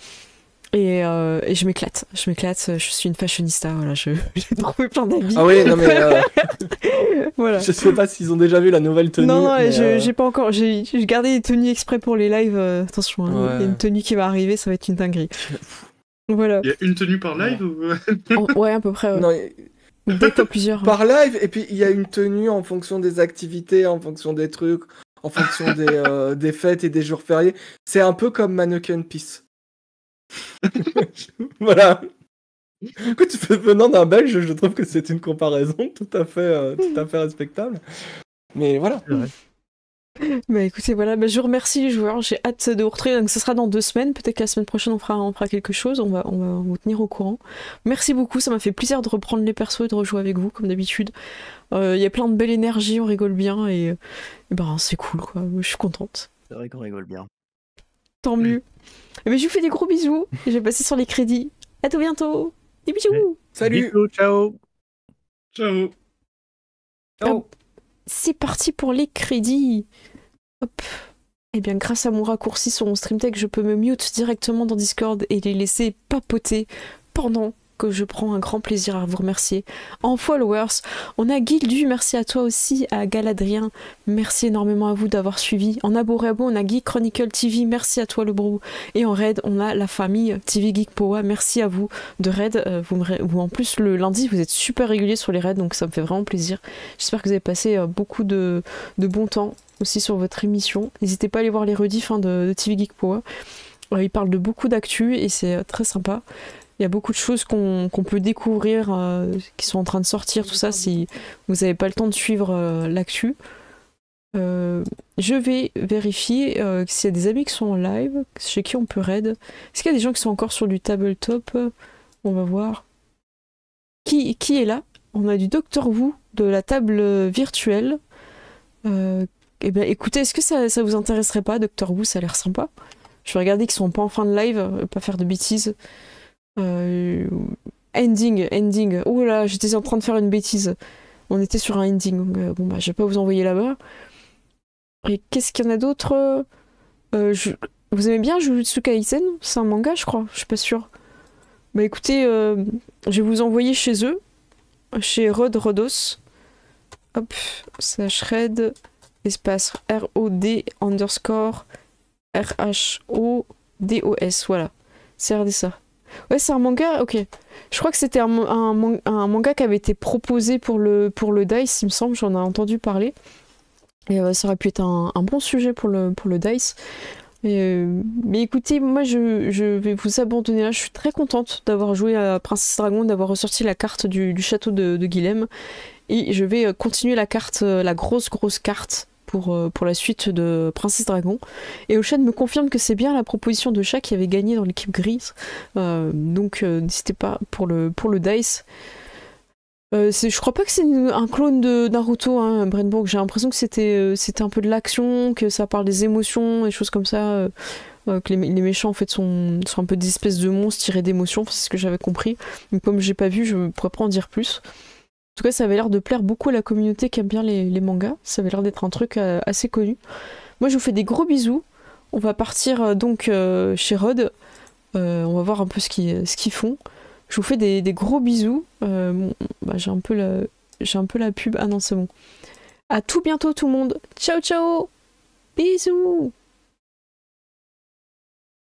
Et je m'éclate, je suis une fashionista, voilà, j'ai trouvé plein d'habits. Ah oui, non mais voilà. je sais pas s'ils ont déjà vu la nouvelle tenue. Non, mais, j'ai pas encore, j'ai gardé des tenues exprès pour les lives, attention, hein, Ouais. il y a une tenue qui va arriver, ça va être une dinguerie. Voilà. Il y a une tenue par live ou... Ouais, à peu près, ouais. Non, Des fois plusieurs. par live, et puis il y a une tenue en fonction des activités, en fonction des trucs, en fonction des fêtes et des jours fériés. C'est un peu comme Mannequin Peace. Voilà. Écoute, venant d'un Belge, je trouve que c'est une comparaison tout à fait respectable. Mais voilà. C'est vrai. Bah écoutez, voilà, bah, je vous remercie les joueurs, j'ai hâte de vous retrouver, donc ce sera dans 2 semaines, peut-être que la semaine prochaine on fera quelque chose, on va vous tenir au courant. Merci beaucoup, ça m'a fait plaisir de reprendre les persos et de rejouer avec vous, comme d'habitude. Il y a plein de belle énergie, on rigole bien, et ben c'est cool quoi, je suis contente. C'est vrai qu'on rigole bien. Tant mieux. Et ben, je vous fais des gros bisous, je vais passer sur les crédits. À tout bientôt, des bisous. Salut. Bisous, ciao. Ciao. Ciao. C'est parti pour les crédits. Hop. Eh bien, grâce à mon raccourci sur mon StreamTech, je peux me mute directement dans Discord et les laisser papoter pendant que je prends un grand plaisir à vous remercier. En followers, on a Gildu, merci à toi aussi, à Galadrien, merci énormément à vous d'avoir suivi. En Aborabo, on a Geek Chronicle TV, merci à toi le brou. Et en raid, on a la famille TV Geek Powa, merci à vous de raid. Vous en plus, le lundi, vous êtes super réguliers sur les raids, donc ça me fait vraiment plaisir. J'espère que vous avez passé beaucoup de bon temps aussi sur votre émission. N'hésitez pas à aller voir les rediffs de TV Geek Powa. Il parle de beaucoup d'actu et c'est très sympa. Il y a beaucoup de choses qu'on peut découvrir qui sont en train de sortir, tout ça, si vous n'avez pas le temps de suivre l'actu. Je vais vérifier s'il y a des amis qui sont en live, chez qui on peut raid. Est-ce qu'il y a des gens qui sont encore sur du tabletop? On va voir. Qui est là? On a du Dr. Wu de la table virtuelle. Eh bien, écoutez, est-ce que ça vous intéresserait pas, Dr. Wu? Ça a l'air sympa. Je vais regarder qu'ils sont pas en fin de live, pas faire de bêtises. Ending. Oh là, j'étais en train de faire une bêtise. On était sur un ending. Bon, bah, je vais pas vous envoyer là-bas. Et qu'est-ce qu'il y en a d'autre? Vous aimez bien Jujutsu Kaisen? C'est un manga, je crois. Je suis pas sûre. Bah écoutez, je vais vous envoyer chez eux. Chez Rodos. Hop, /red, espace ROD _ RHODOS. Voilà. C'est regardez ça. Ouais, c'est un manga, ok. Je crois que c'était un manga qui avait été proposé pour le DICE, il me semble, j'en ai entendu parler. Et ça aurait pu être un bon sujet pour le DICE. Mais écoutez, moi je vais vous abandonner là, je suis très contente d'avoir joué à Princess Dragon, d'avoir ressorti la carte du château de Guilhem. Et je vais continuer la carte, la grosse carte pour la suite de Princess Dragon. Et Ocean me confirme que c'est bien la proposition de chat qui avait gagné dans l'équipe grise. Donc n'hésitez pas pour le DICE. Je crois pas que c'est un clone de Naruto, hein, Brenborg. J'ai l'impression que c'était un peu de l'action, que ça parle des émotions, des choses comme ça. Que les méchants en fait sont un peu des espèces de monstres tirés d'émotions, c'est ce que j'avais compris. Mais comme j'ai pas vu, je pourrais pas en dire plus. En tout cas, ça avait l'air de plaire beaucoup à la communauté qui aime bien les mangas. Ça avait l'air d'être un truc assez connu. Moi, je vous fais des gros bisous. On va partir donc chez Rod. On va voir un peu ce qu'ils font. Je vous fais des gros bisous. J'ai un peu la pub. Ah non, c'est bon. À tout bientôt tout le monde. Ciao, ciao. Bisous.